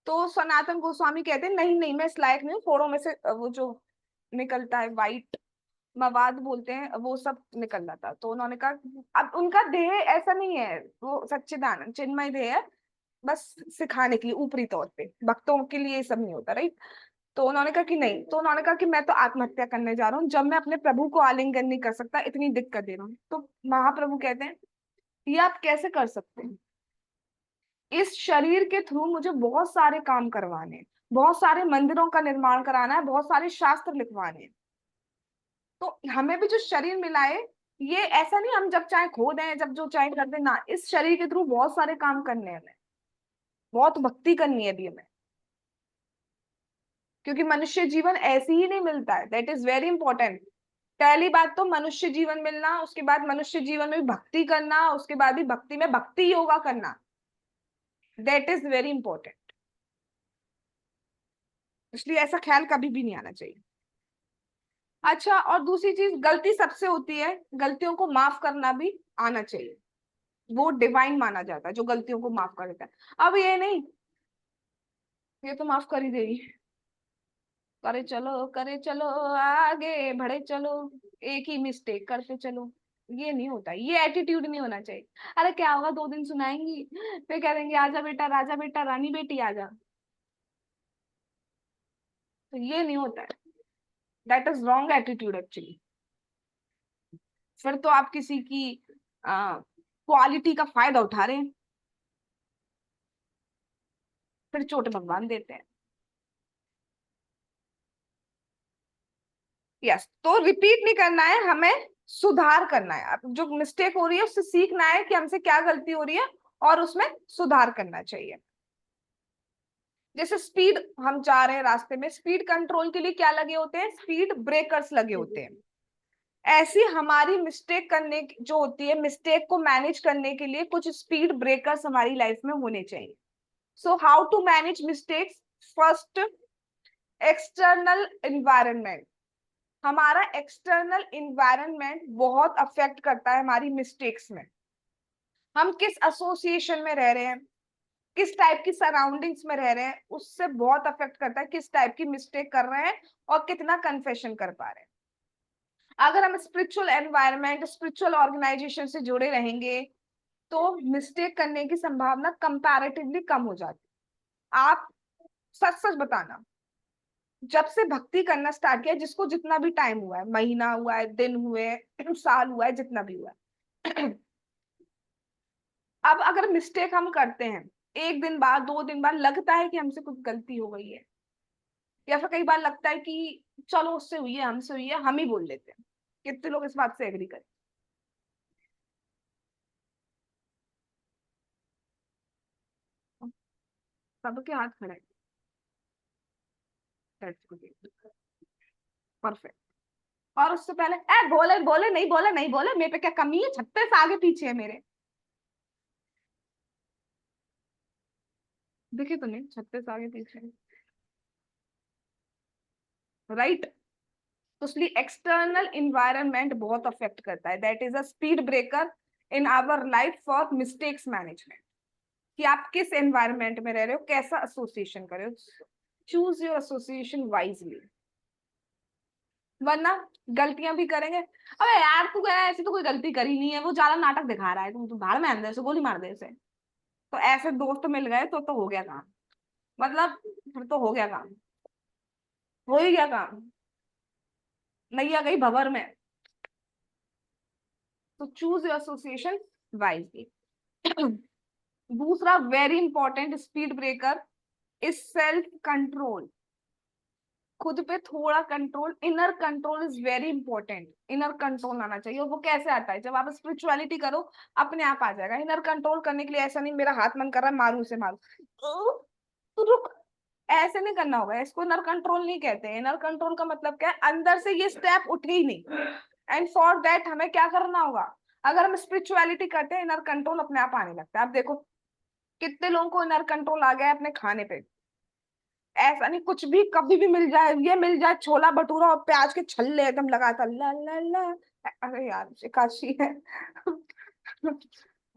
S1: तो सनातन गोस्वामी कहते हैं नहीं नहीं, मैं इस लायक नहीं हूँ, फोड़ों में से वो जो निकलता है वाइट मवाद बोलते हैं, वो सब निकल रहा था। तो उन्होंने कहा, अब उनका देह ऐसा नहीं है, वो सच्चिदानंद चिन्मय देह है, बस सिखाने के लिए ऊपरी तौर पे, भक्तों के लिए ये सब नहीं होता, राइट। तो उन्होंने कहा कि नहीं, तो उन्होंने कहा कि मैं तो आत्महत्या करने जा रहा हूँ, जब मैं अपने प्रभु को आलिंगन नहीं कर सकता, इतनी दिक्कत दे रहा हूँ। तो महाप्रभु कहते हैं ये आप कैसे कर सकते हैं? इस शरीर के थ्रू मुझे बहुत सारे काम करवाने हैं, बहुत सारे मंदिरों का निर्माण कराना है, बहुत सारे शास्त्र लिखवाने हैं। तो हमें भी जो शरीर मिला है, ये ऐसा नहीं हम जब चाहे खो दें, जब जो चाहे कर दें ना, इस शरीर के थ्रू बहुत सारे काम करने हैं हमें, बहुत भक्ति करनी है भी हमें। क्योंकि मनुष्य जीवन ऐसे ही नहीं मिलता है, दैट इज वेरी इंपॉर्टेंट। पहली बात तो मनुष्य जीवन मिलना, उसके बाद मनुष्य जीवन में भी भक्ति करना, उसके बाद भी भक्ति में भक्ति योगा करना, दैट इज वेरी इंपॉर्टेंट। इसलिए ऐसा ख्याल कभी भी नहीं आना चाहिए। अच्छा, और दूसरी चीज, गलती सबसे होती है, गलतियों को माफ करना भी आना चाहिए। वो डिवाइन माना जाता है जो गलतियों को माफ कर देता है। अब ये नहीं, ये तो माफ कर ही देगी, करे चलो आगे बढ़े चलो, एक ही मिस्टेक करते चलो, ये नहीं होता, ये एटीट्यूड नहीं होना चाहिए। अरे क्या होगा, 2 दिन सुनाएंगी, फिर कह देंगे आजा बेटा, राजा बेटा, रानी बेटी आजा। तो ये नहीं होता है, that is wrong attitude actually. फिर तो आप किसी की क्वालिटी का फायदा उठा रहे हैं, फिर चोट भगवान देते हैं। यस, तो रिपीट नहीं करना है हमें, सुधार करना है। अब जो मिस्टेक हो रही है उससे सीखना है कि हमसे क्या गलती हो रही है, और उसमें सुधार करना चाहिए। जैसे स्पीड, हम जा रहे हैं रास्ते में, स्पीड कंट्रोल के लिए क्या लगे होते हैं? स्पीड ब्रेकर्स लगे होते हैं। ऐसी हमारी मिस्टेक करने जो होती है, मिस्टेक को मैनेज करने के लिए कुछ स्पीड ब्रेकर्स हमारी लाइफ में होने चाहिए। So how to manage mistakes? First, external environment. हमारा एक्सटर्नल इन्वायरमेंट बहुत अफेक्ट करता है हमारी मिस्टेक्स में। हम किस एसोसिएशन में रह रहे हैं, किस टाइप की सराउंडिंग्स में रह रहे हैं, उससे बहुत अफेक्ट करता है किस टाइप की मिस्टेक कर रहे हैं और कितना कन्फेशन कर पा रहे हैं। अगर हम स्पिरिचुअल एनवायरनमेंट, स्पिरिचुअल ऑर्गेनाइजेशन से जुड़े रहेंगे, तो मिस्टेक करने की संभावना कंपैरेटिवली कम हो जाती है। आप सच सच बताना, जब से भक्ति करना स्टार्ट किया, जिसको जितना भी टाइम हुआ है, महीना हुआ है, दिन हुए, साल हुआ है, जितना भी हुआ है, अब अगर मिस्टेक हम करते हैं, 1 दिन बाद, 2 दिन बाद लगता है कि हमसे कुछ गलती हो गई है, या फिर कई बार लगता है कि चलो उससे हुई है, हमसे हुई है, हम ही बोल लेते हैं। कितने लोग इस बात से एग्री करें? सबके हाथ खड़े हैं, परफेक्ट। और उससे पहले बोले बोले नहीं बोले, नहीं बोले, मेरे पे क्या कमी है, 36 आगे पीछे है मेरे, दिखे तो नहीं 36 आगे पीछे, राइट। तो इसलिए एक्सटर्नल इन्वायरमेंट बहुत अफेक्ट करता है, that is a speed breaker in our life for mistakes management. कि आप किस एनवायरमेंट में रह रहे हो, कैसा एसोसिएशन कर रहे हो, चूज योर एसोसिएशन वाइजली। वरना गलतियां भी करेंगे, अबे यार तू कह ऐसी तो कोई गलती करी नहीं है, वो ज्यादा नाटक दिखा रहा है, तुम तो भाड़ में अंदर से गोली मार दे उसे। तो ऐसे दोस्त मिल गए तो हो गया काम, मतलब फिर तो हो गया काम, हो ही गया काम, नैया गई भंवर में। तो चूज योर एसोसिएशन वाइजली। दूसरा very important speed breaker is self control. खुद पे थोड़ा control, inner control is very important. Inner control आना चाहिए। और वो कैसे आता है? जब आप स्पिरिचुअलिटी करो अपने आप आ जाएगा। इनर कंट्रोल करने के लिए ऐसा नहीं मेरा हाथ मन कर रहा है मारू से मारू, तो रुक, ऐसे नहीं करना होगा। इसको इनर कंट्रोल नहीं कहते। इनर कंट्रोल का मतलब क्या है? अंदर से ये स्टेप उठे ही नहीं। एंड फॉर दैट हमें क्या करना होगा? अगर हम स्पिरिचुअलिटी करते हैं इनर कंट्रोल अपने आप आने लगता है। आप देखो कितने लोगों को इनर कंट्रोल आ गया है अपने खाने पे। ऐसा नहीं कुछ भी कभी भी मिल जाए, ये मिल जाए छोला भटूरा और प्याज के छल्ले एकदम लगाता ला ला ला। अरे यार एकादशी है।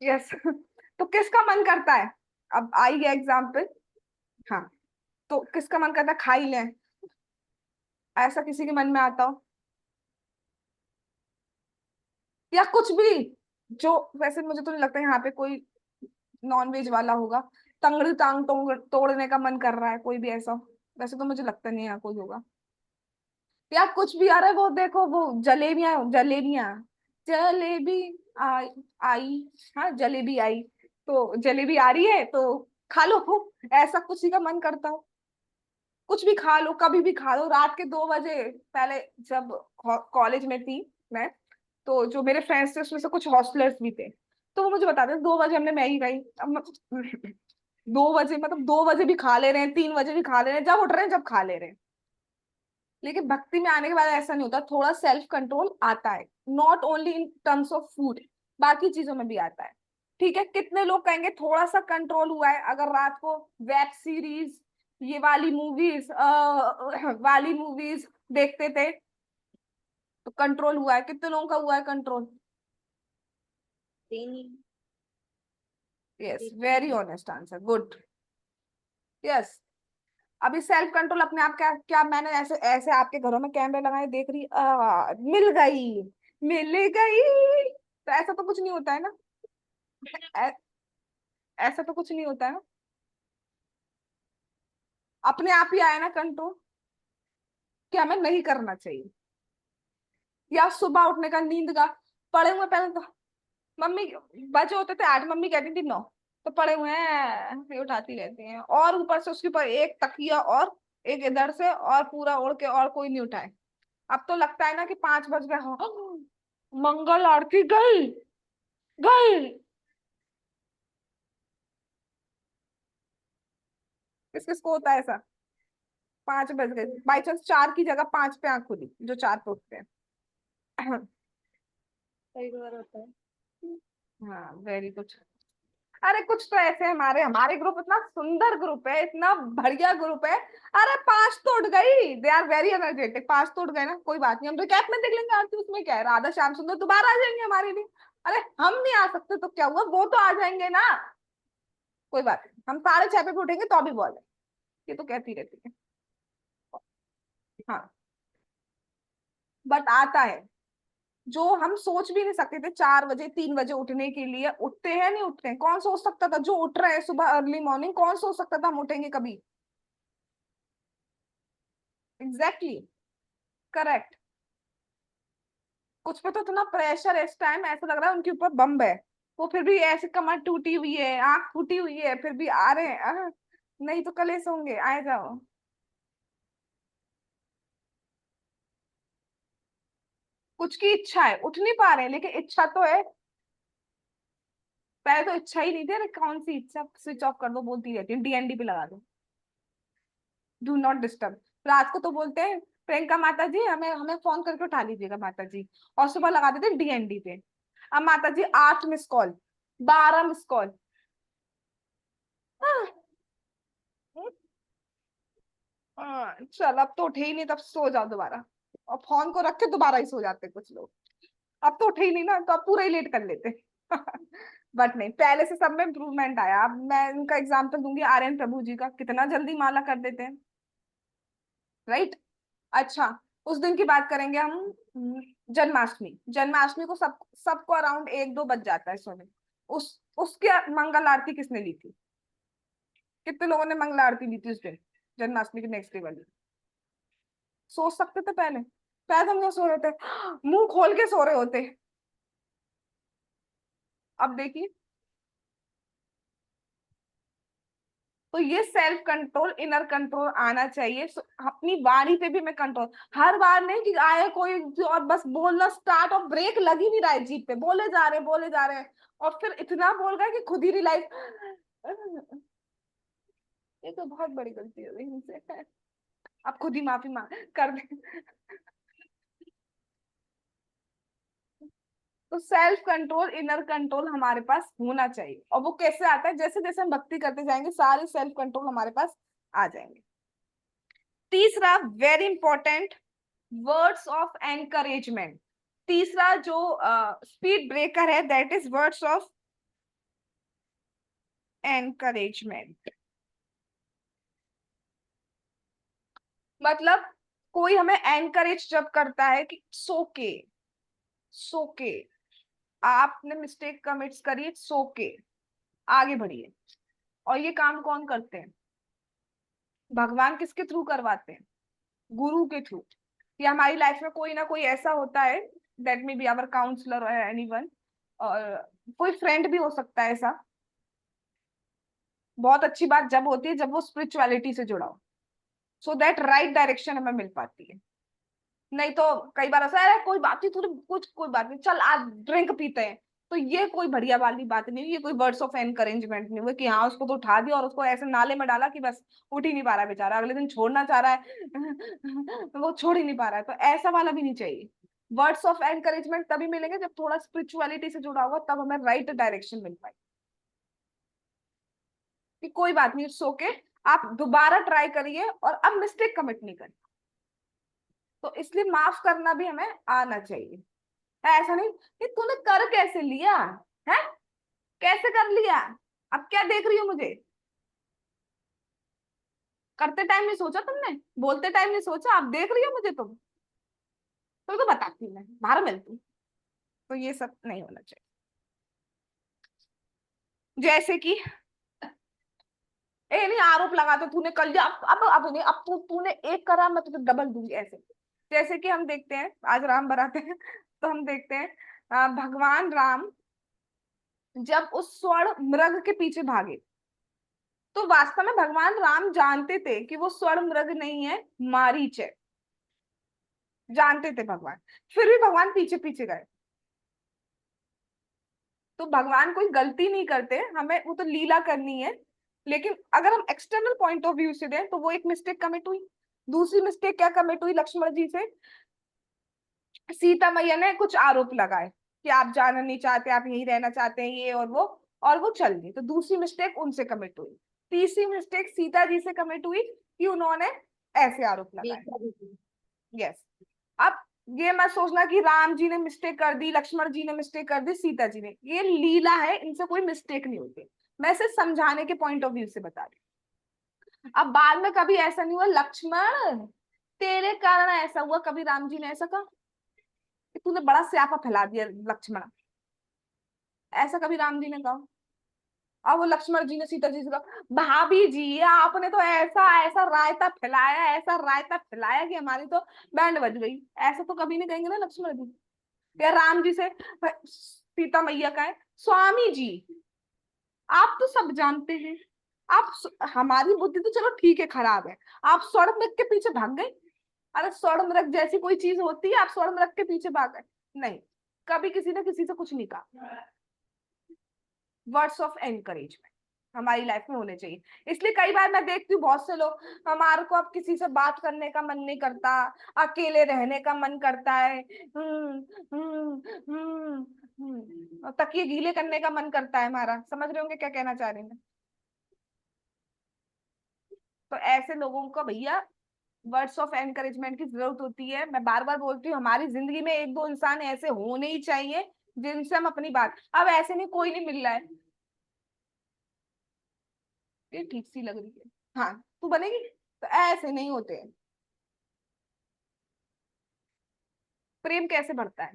S1: यस। तो किसका मन करता है? अब आई है एग्जाम्पल। हाँ, तो किसका मन करता है खा ही लें? ऐसा किसी के मन में आता हो? या कुछ भी जो, वैसे मुझे तो नहीं लगता यहाँ पे कोई नॉन वेज वाला होगा। तंगड़ी टांग तोड़ने का मन कर रहा है कोई भी ऐसा? वैसे तो मुझे लगता नहीं है कोई होगा। या कुछ भी आ रहा है। वो देखो वो जलेबियां, जलेबियां, जलेबी आई, आई, हाँ जलेबी आई, तो जलेबी आ रही है तो खा लो। ऐसा कुछ ही का मन करता हो? कुछ भी खा लो, कभी भी खा लो, रात के 2 बजे। पहले जब कॉलेज में थी मैं, तो जो मेरे फ्रेंड्स थे उसमें से कुछ हॉस्टलर्स भी थे, तो वो मुझे बताते थे 2 बजे हमने मैगी खाई। अब 2 बजे मतलब 2 बजे भी खा ले रहे हैं, 3 बजे भी खा ले रहे हैं, जब उठ रहे हैं जब खा ले रहे हैं। लेकिन भक्ति में आने के बाद ऐसा नहीं होता, थोड़ा सेल्फ कंट्रोल आता है। Not only in terms of food, बाकी चीजों में भी आता है। ठीक है, कितने लोग कहेंगे थोड़ा सा कंट्रोल हुआ है अगर रात को वेब सीरीज, ये वाली मूवीज वाली मूवीज देखते थे तो कंट्रोल हुआ है? कितने लोगों का हुआ है control? Yes, very honest answer, good. Yes. अभी सेल्फ कंट्रोल अपने आप क्या क्या? मैंने ऐसे ऐसे आपके घरों में कैमरे लगाए देख रही, मिल गई, मिल गई, तो ऐसा तो कुछ नहीं होता है ना? ऐ- ऐसा तो कुछ नहीं होता है ना? अपने आप ही आया ना कंट्रोल कि हमें नहीं करना चाहिए। या सुबह उठने का, नींद का, पड़े हुए पहले तो मम्मी, बचे होते थे 8, मम्मी कहती थी 9, तो पड़े हुए हैं ये उठाती रहती हैं, और ऊपर से उसके ऊपर एक तकिया और एक इधर से और पूरा ओढ़ के, और कोई नहीं उठाए। अब तो लगता है ना कि 5 बज गए, हाँ, मंगल आरती गई, गई। किस किस को होता है ऐसा? 5 बज गए, बाई चांस 4 की जगह 5 पे आंख खुली, जो 4 पे उठते हैं।
S2: कई बार होता है।
S1: हाँ वेरी गुड। अरे कुछ तो ऐसे हमारे हमारे ग्रुप इतना सुंदर ग्रुप है, इतना बढ़िया ग्रुप है। अरे 5 तो उठ गई, दे आर वेरी एनर्जेटिक। 5 तो उठ गए ना, कोई बात नहीं, हम रिकैप में देख लेंगे आरती, उसमें क्या है? राधा श्याम सुंदर दोबारा आ जाएंगे हमारे लिए। अरे हम नहीं आ सकते तो क्या हुआ, वो तो आ जाएंगे ना। कोई बात नहीं, हम 6:30 पे भी उठेंगे तो भी बोले, ये तो कहती रहती है। हाँ, बट आता है। जो हम सोच भी नहीं सकते थे 4 बजे 3 बजे उठने के लिए, उठते हैं नहीं उठते हैं? कौन सोच सकता था? जो उठ रहे हैं सुबह अर्ली मॉर्निंग, कौन सोच सकता था हम उठेंगे कभी? Exactly, correct. कुछ पे तो इतना प्रेशर है इस टाइम, ऐसा लग रहा है उनके ऊपर बम है। वो फिर भी ऐसे कमर टूटी हुई है, आंख फूटी हुई है, फिर भी आ रहे हैं। नहीं तो कलेश होंगे, आए जाओ। कुछ की इच्छा है, उठ नहीं पा रहे हैं लेकिन इच्छा तो है। पहले तो इच्छा ही नहीं थी। अरे कौन सी इच्छा, स्विच ऑफ कर दो बोलती रहती है, डीएनडी पे लगा दो, डू नॉट डिस्टर्ब। रात को तो बोलते हैं प्रियंका माता जी हमें हमें फोन करके उठा लीजिएगा माता जी, और सुबह लगा देते डीएनडी पे। अब माता जी 8 मिस कॉल, 12 मिस कॉल। चल अब तो उठे ही नहीं, तब सो जाओ दोबारा। और फोन को रख के दोबारा ही सो जाते कुछ लोग। अब तो उठे ही नहीं ना, तो अब पूरा ही लेट कर लेते। बट नहीं, पहले से सब में इम्प्रूवमेंट आया। अब मैं उनका एग्जाम्पल दूंगी, आर्यन प्रभु जी का, कितना जल्दी माला कर देते हैं, राइट? अच्छा, उस दिन की बात करेंगे हम। जन्माष्टमी, जन्माष्टमी को सबको अराउंड 1-2 बज जाता है सोने। उसके मंगल आरती किसने ली थी? कितने लोगों ने मंगल आरती ली थी उस दिन, जन्माष्टमी के नेक्स्ट डे वाली? सोच सकते थे पहले? पहले तो हम क्या सो रहे थे, मुंह खोल के सो रहे होते। अब देखिए, तो ये सेल्फ कंट्रोल, इनर कंट्रोल आना चाहिए। अपनी वाणी पे भी मैं कंट्रोल, हर बार नहीं कि आए कोई और बस बोलना स्टार्ट और ब्रेक लग ही नहीं रहा है जीप पे, बोले जा रहे हैं और फिर इतना बोल गए कि खुद ही रियलाइज, ये तो बहुत बड़ी गलती हो गई हमसे, अब खुद ही माफी मांग कर दे। तो सेल्फ कंट्रोल, इनर कंट्रोल हमारे पास होना चाहिए। और वो कैसे आता है, जैसे जैसे हम भक्ति करते जाएंगे सारे सेल्फ कंट्रोल हमारे पास आ जाएंगे। तीसरा very important, words of encouragement. तीसरा जो स्पीड ब्रेकर है that is words of encouragement. मतलब कोई हमें एनकरेज जब करता है कि सोके, सोके, आपने मिस्टेक कमिट्स करी, सोके, आगे बढ़िए। और ये काम कौन करते हैं? भगवान किसके थ्रू करवाते हैं? गुरु के थ्रू। या हमारी लाइफ में कोई ना कोई ऐसा होता है, that may be our counsellor और एनीवन, और कोई फ्रेंड भी हो सकता है ऐसा। बहुत अच्छी बात जब होती है जब वो स्पिरिचुअलिटी से जुड़ा हो, सो दैट राइट डायरेक्शन हमें मिल पाती है। नहीं तो कई बार ऐसा है, कोई बात नहीं, थोड़ी कुछ, कोई बात नहीं, चल आज ड्रिंक पीते हैं, तो ये कोई बढ़िया वाली बात नहीं, ये कोई वर्ड्स ऑफ एनकरेजमेंट नहीं हुए कि हाँ उसको तो उठा दिया और उसको ऐसे नाले में डाला कि बस उठ ही नहीं पा रहा है बेचारा, अगले दिन छोड़ना चाह रहा है वो छोड़ ही नहीं पा रहा है, तो ऐसा वाला भी नहीं चाहिए। वर्ड्स ऑफ एनकरेजमेंट तभी मिलेंगे जब थोड़ा स्पिरिचुअलिटी से जुड़ा होगा, तब हमें राइट डायरेक्शन मिल पाए कि कोई बात नहीं, इट्स ओके, आप दोबारा ट्राई करिए और अब मिस्टेक कमिट नहीं करिए। तो इसलिए माफ करना भी हमें आना चाहिए। ऐसा नहीं कि तूने कर कैसे लिया है, कैसे कर लिया, अब क्या देख रही हो मुझे, करते टाइम नहीं सोचा तुमने, बोलते टाइम नहीं सोचा, अब देख रही हो मुझे तुम, तो बताती हूँ मैं, बाहर मिलती हूँ। तो ये सब नहीं होना चाहिए। जैसे कि ए नहीं आरोप लगाते तूने कर लिया, अब नहीं, अब तूने एक करा मैं तुझे डबल दूंगी ऐसे। जैसे कि हम देखते हैं, आज राम बराते हैं तो हम देखते हैं भगवान राम जब उस स्वर्ण मृग के पीछे भागे, तो वास्तव में भगवान राम जानते थे कि वो स्वर्ण मृग नहीं है, मारीच है, जानते थे भगवान, फिर भी भगवान पीछे पीछे गए। तो भगवान कोई गलती नहीं करते, हमें वो तो लीला करनी है। लेकिन अगर हम एक्सटर्नल पॉइंट ऑफ व्यू से दें तो वो एक मिस्टेक कमिट हुई। दूसरी मिस्टेक क्या कमिट हुई लक्ष्मण जी से? सीता मैया ने कुछ आरोप लगाए कि आप जाना नहीं चाहते, आप यहीं रहना चाहते हैं, ये और वो चल गई, तो दूसरी मिस्टेक उनसे कमिट हुई। तीसरी मिस्टेक सीता जी से कमिट हुई कि उन्होंने ऐसे आरोप लगाए। यस। अब ये मत सोचना कि राम जी ने मिस्टेक कर दी, लक्ष्मण जी ने मिस्टेक कर दी, सीता जी ने, ये लीला है, इनसे कोई मिस्टेक नहीं होती। मैं सिर्फ समझाने के पॉइंट ऑफ व्यू से बता रही हूँ। अब बाद में कभी ऐसा नहीं हुआ लक्ष्मण तेरे कारण ऐसा हुआ, कभी राम जी ने ऐसा कहा कि तूने बड़ा स्यापा फैला दिया लक्ष्मण, ऐसा कभी राम जी ने कहा? अब वो लक्ष्मण जी ने सीता जी से कहा भाभी जी आपने तो ऐसा ऐसा रायता फैलाया, ऐसा रायता फैलाया कि हमारी तो बैंड बज गई, ऐसा तो कभी नहीं कहेंगे ना लक्ष्मण जी। या राम जी से सीता मैया का है स्वामी जी, आप तो सब जानते हैं, आप हमारी बुद्धि तो चलो ठीक है खराब है, आप स्वर्ण मृग के पीछे भाग गए। अरे स्वर्ण मृग जैसी कोई चीज होती है आप स्वर्ण मृग के पीछे भाग गए? नहीं, कभी किसी ने किसी से कुछ नहीं कहा। वर्ड्स ऑफ एनकरेजमेंट हमारी लाइफ में होने चाहिए। इसलिए कई बार मैं देखती हूँ बहुत से लोग, हमारे को अब किसी से बात करने का मन नहीं करता, अकेले रहने का मन करता है, और तकिए गीले करने का मन करता है हमारा, समझ रहे होंगे क्या कहना चाह रही हैं? तो ऐसे लोगों को भैया वर्ड्स ऑफ एनकरेजमेंट की जरूरत होती है। मैं बार बार बोलती हूँ हमारी जिंदगी में एक दो इंसान ऐसे होने ही चाहिए जिनसे हम अपनी बात, अब ऐसे नहीं कोई नहीं मिल रहा है, ये ठीक सी लग रही है, हाँ तू बनेगी, तो ऐसे नहीं होते हैं। प्रेम कैसे बढ़ता है?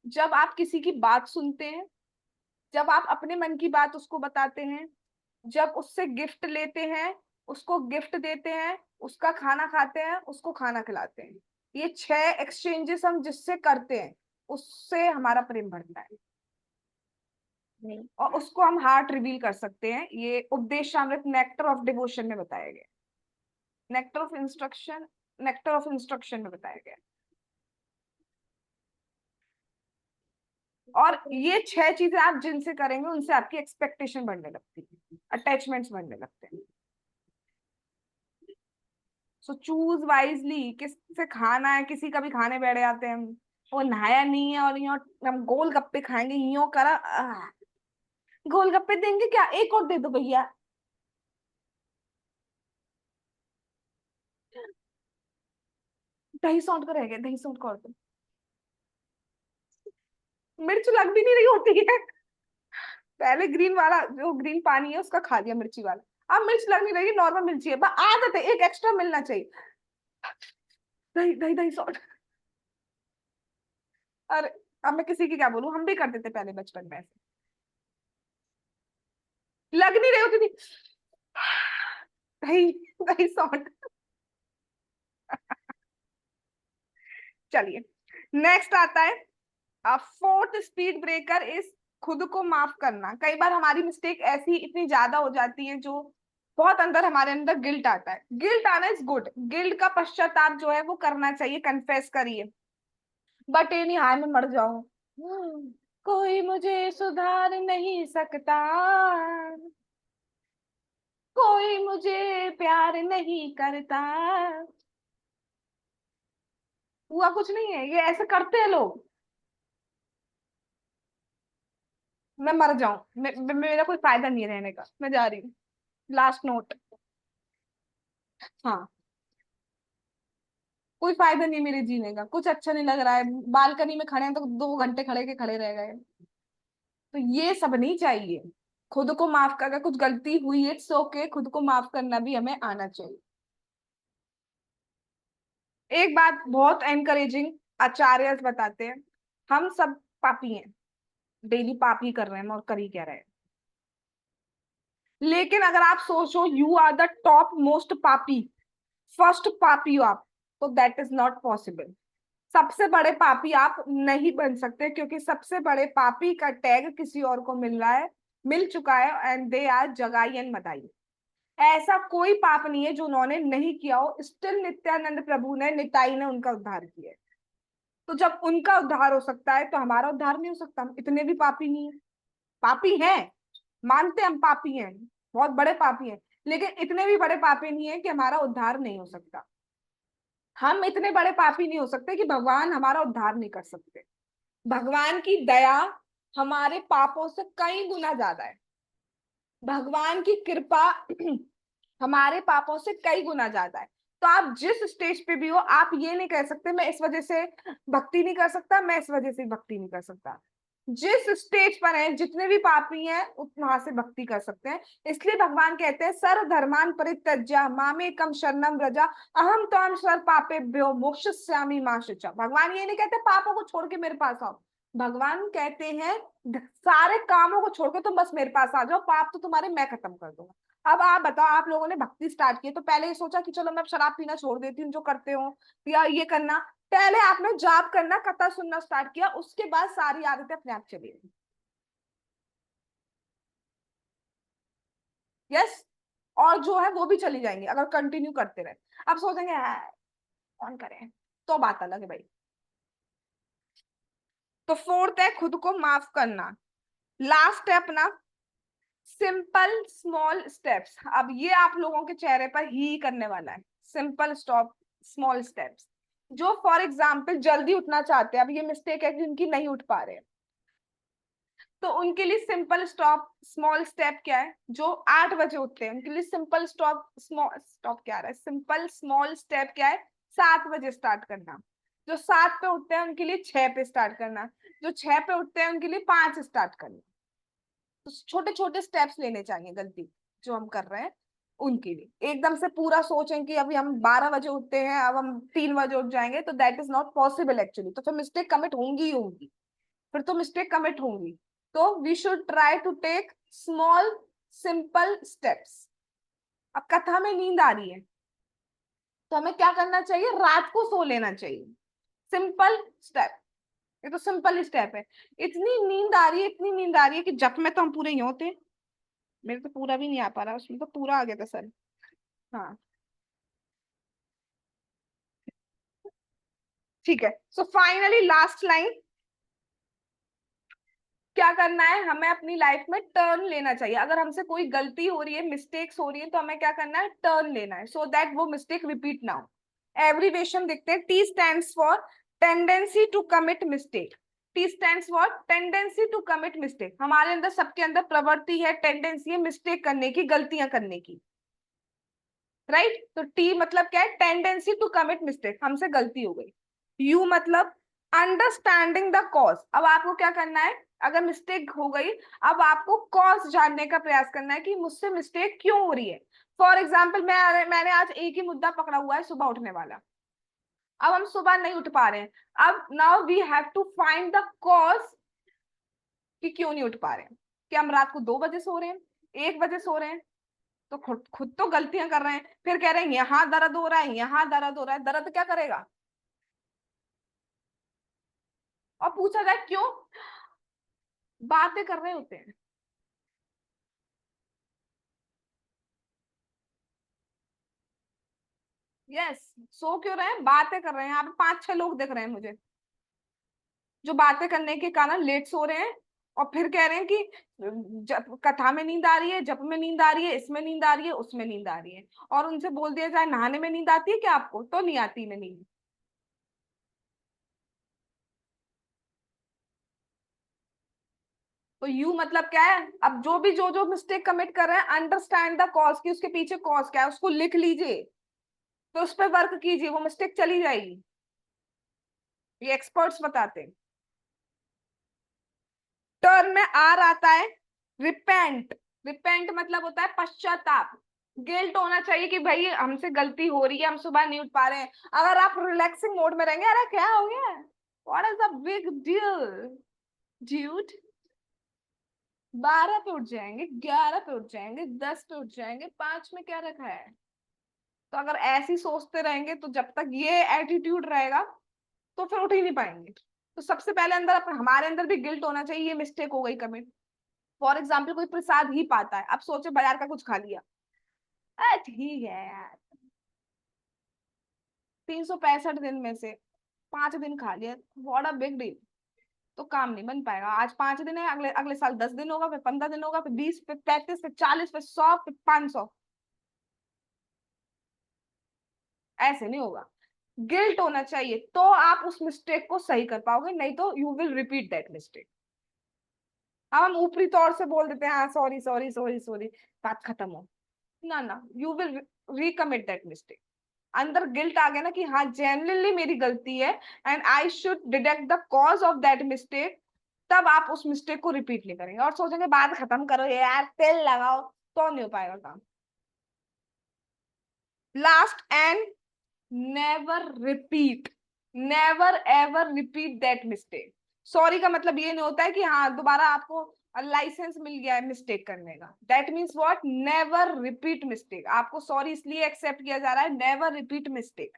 S1: जब आप किसी की बात सुनते हैं, जब आप अपने मन की बात उसको बताते हैं, जब उससे गिफ्ट लेते हैं, उसको गिफ्ट देते हैं, उसका खाना खाते हैं, उसको खाना खिलाते हैं, ये 6 एक्सचेंजेस हम जिससे करते हैं उससे हमारा प्रेम बढ़ता है। नहीं, और उसको हम हार्ट रिवील कर सकते हैं, ये उपदेशामृत नेक्टर ऑफ डिवोशन में बताया गया, nectar of instruction, nectar of instruction में बताया गया। और ये 6 चीजें आप जिनसे करेंगे उनसे आपकी एक्सपेक्टेशन बढ़ने लगती है, अटैचमेंट्स बढ़ने लगते हैं। सो चूज वाइजली किससे खाना है। किसी का भी खाने बैठ जाते हैं हम, वो नहाया नहीं है और यूं हम गोलगप्पे खाएंगे, यूं करा गोलगप्पे देंगे क्या, एक और दे दो भैया। दही सौंठ का रह गया, दही सौंठ का और दो। मिर्च लग भी नहीं रही होती है, पहले ग्रीन वाला जो ग्रीन पानी है उसका खा लिया मिर्ची वाला, अब मिर्च लग नहीं रही, नॉर्मल मिर्ची है, बस आदत है, एक एक्स्ट्रा मिलना चाहिए। दही दही दही सौंठ। अरे अब मैं किसी की क्या बोलूं, हम भी करते थे पहले बचपन में ऐसे, लग नहीं रही होती थी। दही दही सौंठ। चलिए, नेक्स्ट आता है फोर्थ स्पीड ब्रेकर इज खुद को माफ करना। कई बार हमारी मिस्टेक ऐसी इतनी ज्यादा हो जाती है जो बहुत अंदर हमारे अंदर गिल्ट आता है। गिल्ट आना इज गुड, गिल्ट का पश्चाताप जो है वो करना चाहिए, कन्फेस करिए, बट ये नहीं हाय मैं मर जाऊं, कोई मुझे सुधार नहीं सकता, कोई मुझे प्यार नहीं करता। हुआ कुछ नहीं है, ये ऐसे करते हैं लोग। मैं मर जाऊं, मेरा कोई फायदा नहीं है रहने का, मैं जा रही हूँ, लास्ट नोट। हाँ, कोई फायदा नहीं मेरे जीने का, कुछ अच्छा नहीं लग रहा है, बालकनी में खड़े हैं तो 2 घंटे खड़े के खड़े रह गए। तो ये सब नहीं चाहिए। खुद को माफ कर, अगर कुछ गलती हुई इट्स ओके, खुद को माफ करना भी हमें आना चाहिए। एक बात बहुत एनकरेजिंग आचार्य बताते हैं, हम सब पापी हैं, डेली पाप ही कर रहे हैं और कर ही क्या रहे हैं। लेकिन अगर आप सोचो you are the top most पापी, फर्स्ट पापी हो आप, तो दैट इज नॉट पॉसिबल। सबसे बड़े पापी आप नहीं बन सकते, क्योंकि सबसे बड़े पापी का टैग किसी और को मिल रहा है, मिल चुका है, एंड दे आर जगाई एंड मदाई। ऐसा कोई पाप नहीं है जो उन्होंने नहीं किया हो, स्टिल नित्यानंद प्रभु ने, निताई ने उनका उद्धार किया है। तो जब उनका उद्धार हो सकता है तो हमारा उद्धार नहीं हो सकता? हम इतने भी पापी नहीं है, पापी हैं, मानते हम पापी हैं, बहुत बड़े पापी हैं, लेकिन इतने भी बड़े पापी नहीं है कि हमारा उद्धार नहीं हो सकता। हम इतने बड़े पापी नहीं हो सकते कि भगवान हमारा उद्धार नहीं कर सकते। भगवान की दया हमारे पापों से कई गुना ज्यादा है, भगवान की कृपा हमारे पापों से कई गुना ज्यादा है। तो आप जिस स्टेज पे भी हो, आप ये नहीं कह सकते मैं इस वजह से भक्ति नहीं कर सकता, मैं इस वजह से भक्ति नहीं कर सकता। जिस स्टेज पर है, जितने भी पापी हैं वहां से भक्ति कर सकते हैं। इसलिए भगवान कहते हैं सर्व धर्मान परित्यज्य मामेकम शरणम व्रजा अहम त्वां सर्व पापेभ्यो मोक्षयिष्यामि मा शुचा। भगवान ये नहीं कहते पापों को छोड़ के मेरे पास आओ, भगवान कहते हैं सारे कामों को छोड़ के तुम बस मेरे पास आ जाओ, पाप तो तुम्हारे मैं खत्म कर दूंगा। अब आप बताओ, आप लोगों ने भक्ति स्टार्ट की तो पहले ये सोचा कि चलो मैं शराब पीना छोड़ देती हूँ जो करते हो, या ये करना, पहले आपने जाप करना, कथा सुनना स्टार्ट किया, उसके बाद सारी आदतें अपने आप चली गई। यस, और जो है वो भी चली जाएंगी अगर कंटिन्यू करते रहे। अब सोचेंगे कौन करे, तो बात अलग है भाई। तो फोर्थ है खुद को माफ करना। लास्ट है अपना सिंपल स्मॉल स्टेप्स। अब ये आप लोगों के चेहरे पर ही करने वाला है, सिंपल स्टॉप स्मॉल स्टेप्स। जो फॉर एग्जाम्पल जल्दी उठना चाहते हैं, अब ये मिस्टेक है कि उनकी नहीं उठ पा रहे हैं, तो उनके लिए सिंपल स्टॉप स्मॉल स्टेप क्या है? जो 8 बजे उठते हैं उनके लिए सिंपल स्टॉप स्मॉल स्टॉप क्या है, सिंपल स्मॉल स्टेप क्या है? 7 बजे स्टार्ट करना। जो 7 पे उठते हैं उनके लिए 6 पे स्टार्ट करना। जो 6 पे उठते हैं उनके लिए 5 स्टार्ट करना। तो छोटे छोटे स्टेप्स लेने चाहिए, गलती जो हम कर रहे हैं उनके लिए। एकदम से पूरा सोचें कि अभी हम 12 बजे उठते हैं, अब हम 3 बजे उठ जाएंगे, तो that is not possible actually. तो फिर मिस्टेक कमिट होंगी ही होंगी, फिर तो मिस्टेक कमिट होंगी। तो we should try to take small simple steps. अब कथा में नींद आ रही है तो हमें क्या करना चाहिए? रात को सो लेना चाहिए, सिंपल स्टेप। ये तो सिंपल स्टेप है। इतनी नींद आ रही है, इतनी नींद आ रही है कि जप में तो हम पूरे ही होते। मेरे तो पूरा भी नहीं आ पा रहा, उसमें तो पूरा आ गया था सर। हाँ ठीक है। सो फाइनली लास्ट लाइन, क्या करना है हमें अपनी लाइफ में, टर्न लेना चाहिए। अगर हमसे कोई गलती हो रही है, मिस्टेक्स हो रही है, तो हमें क्या करना है, टर्न लेना है, सो दैट वो मिस्टेक रिपीट ना हो। एब्रीवेशन देखते हैं। T stands for tendency to commit mistake. T stands for tendency to commit mistake. हमारे अंदर, सबके अंदर प्रवृत्ति है, टेंडेंसी है मिस्टेक करने की, गलतियां करने की, राइट। तो टी मतलब क्या है, टेंडेंसी टू कमिट मिस्टेक, हमसे गलती हो गई। यू मतलब अंडरस्टैंडिंग द कॉज। अब आपको क्या करना है, अगर मिस्टेक हो गई, अब आपको कॉज जानने का प्रयास करना है कि मुझसे मिस्टेक क्यों हो रही है। फॉर एग्जाम्पल, मैंने आज एक ही मुद्दा पकड़ा हुआ है, सुबह उठने वाला। अब हम सुबह नहीं उठ पा रहे हैं। अब now we have to find the cause कि क्यों नहीं उठ पा रहे हैं। कि हम रात को 2 बजे सो रहे हैं, 1 बजे सो रहे हैं, तो खुद खुद तो गलतियां कर रहे हैं, फिर कह रहे हैं यहाँ दर्द हो रहा है, यहाँ दर्द हो रहा है। दर्द क्या करेगा, और पूछा जाए क्यों, बातें कर रहे होते हैं। यस, सो क्यों रहे हैं, बातें कर रहे हैं। यहाँ पे 5-6 लोग दिख रहे हैं मुझे, जो बातें करने के कारण लेट सो रहे हैं। और फिर कह रहे हैं कि जब कथा में नींद आ रही है, जप में नींद आ रही है, इसमें नींद आ रही है, उसमें नींद आ रही है। और उनसे बोल दिया जाए नहाने में नींद आती है क्या आपको, तो नहीं आती ना नींद। तो यू मतलब क्या है, अब जो भी जो जो मिस्टेक कमिट कर रहे हैं, अंडरस्टैंड द कॉज, की उसके पीछे कॉज क्या है, उसको लिख लीजिए। तो उस पर वर्क कीजिए, वो मिस्टेक चली जाएगी। ये एक्सपर्ट्स बताते हैं। टर्न में आर आता है, रिपेंट। रिपेंट मतलब होता है पश्चाताप। गिल्ट होना चाहिए कि भाई हमसे गलती हो रही है, हम सुबह नहीं उठ पा रहे हैं। अगर आप रिलैक्सिंग मोड में रहेंगे, अरे क्या हो गया, what is the big deal dude, 12 पे उठ जाएंगे, 11 पे उठ जाएंगे, 10 पे उठ जाएंगे, 5 में क्या रखा है। तो अगर ऐसे ही सोचते रहेंगे, तो जब तक ये एटीट्यूड रहेगा, तो फिर उठ ही नहीं पाएंगे। तो सबसे पहले अंदर, हमारे अंदर भी गिल्ट होना चाहिए, ये मिस्टेक हो गई कमिट। फॉर एग्जाम्पल, कोई प्रसाद ही पाता है, अब सोचे बाजार का कुछ खा लिया, ठीक है यार, 365 दिन में से 5 दिन खा लिया, व्हाट अ बिग डील। तो काम नहीं बन पाएगा। आज 5 दिन है, अगले अगले साल 10 दिन होगा, फिर 15 दिन होगा, फिर 20, फिर 35, फिर 40, फिर 100, फिर 500। ऐसे नहीं होगा। गिल्ट होना चाहिए, तो आप उस मिस्टेक को सही कर पाओगे, नहीं तो you will repeat that mistake. अब हम ऊपरी तौर से बोल देते हैं, हाँ सॉरी सॉरी सॉरी सॉरी, बात खत्म हो। ना ना, यू विल रिकमिट दैट मिस्टेक। अंदर गिल्ट आ गया ना कि हाँ जेन्युइनली मेरी गलती है, and I should detect the cause of that mistake. तब आप उस मिस्टेक को रिपीट नहीं करेंगे और सोचेंगे बात खत्म करो यार, तेल लगाओ, तो नहीं हो पाएगा काम। Last and never repeat, never ever repeat that mistake. Sorry का मतलब ये नहीं होता है कि हाँ दोबारा आपको लाइसेंस मिल गया है मिस्टेक करने का। That means what, never repeat mistake. आपको सॉरी इसलिए एक्सेप्ट किया जा रहा है, never repeat mistake.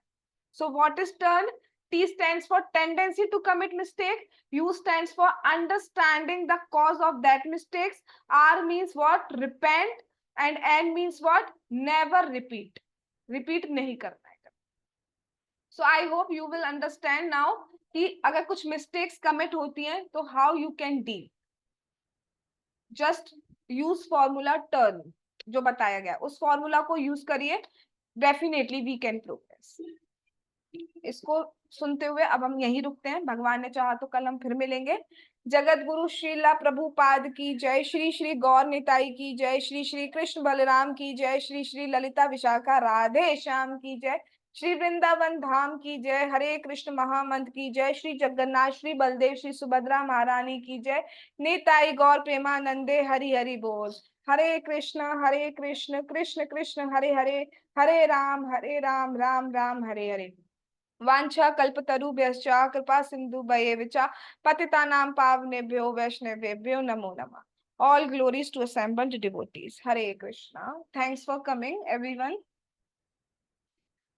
S1: So what is turn? T stands for tendency to commit mistake. U stands for understanding the cause of that mistakes. R means what? Repent. And N means what? Never repeat. Repeat नहीं करना है। So I hope you will understand now कि अगर कुछ mistakes commit होती हैं, तो how you can deal. Just use formula turn जो बताया गया, उस फॉर्मूला को यूज करिए, डेफिनेटली वी कैन प्रोग्रेस। इसको सुनते हुए अब हम यहीं रुकते हैं, भगवान ने चाहा तो कल हम फिर मिलेंगे। जगत गुरु श्रीला प्रभुपाद की जय, श्री श्री गौर निताई की जय, श्री श्री कृष्ण बलराम की जय, श्री श्री ललिता विशाखा राधे श्याम की जय, श्री वृंदावन धाम की जय, हरे कृष्ण महामंत्र की जय, श्री जगन्नाथ श्री बलदेव श्री सुभद्रा महारानी की जय, निताई गौर प्रेमानंदे हरि हरि बोल। हरे कृष्ण कृष्ण कृष्ण हरे हरे, हरे राम राम राम हरे हरे। वांछा कल्पतरुभ्यश्च कृपा सिंधु भयेविच पतितानां पावनेभ्यो वैष्णवेभ्यो नमो नमः। All glories to assembled devotees. Hare Krishna. Thanks for coming, everyone.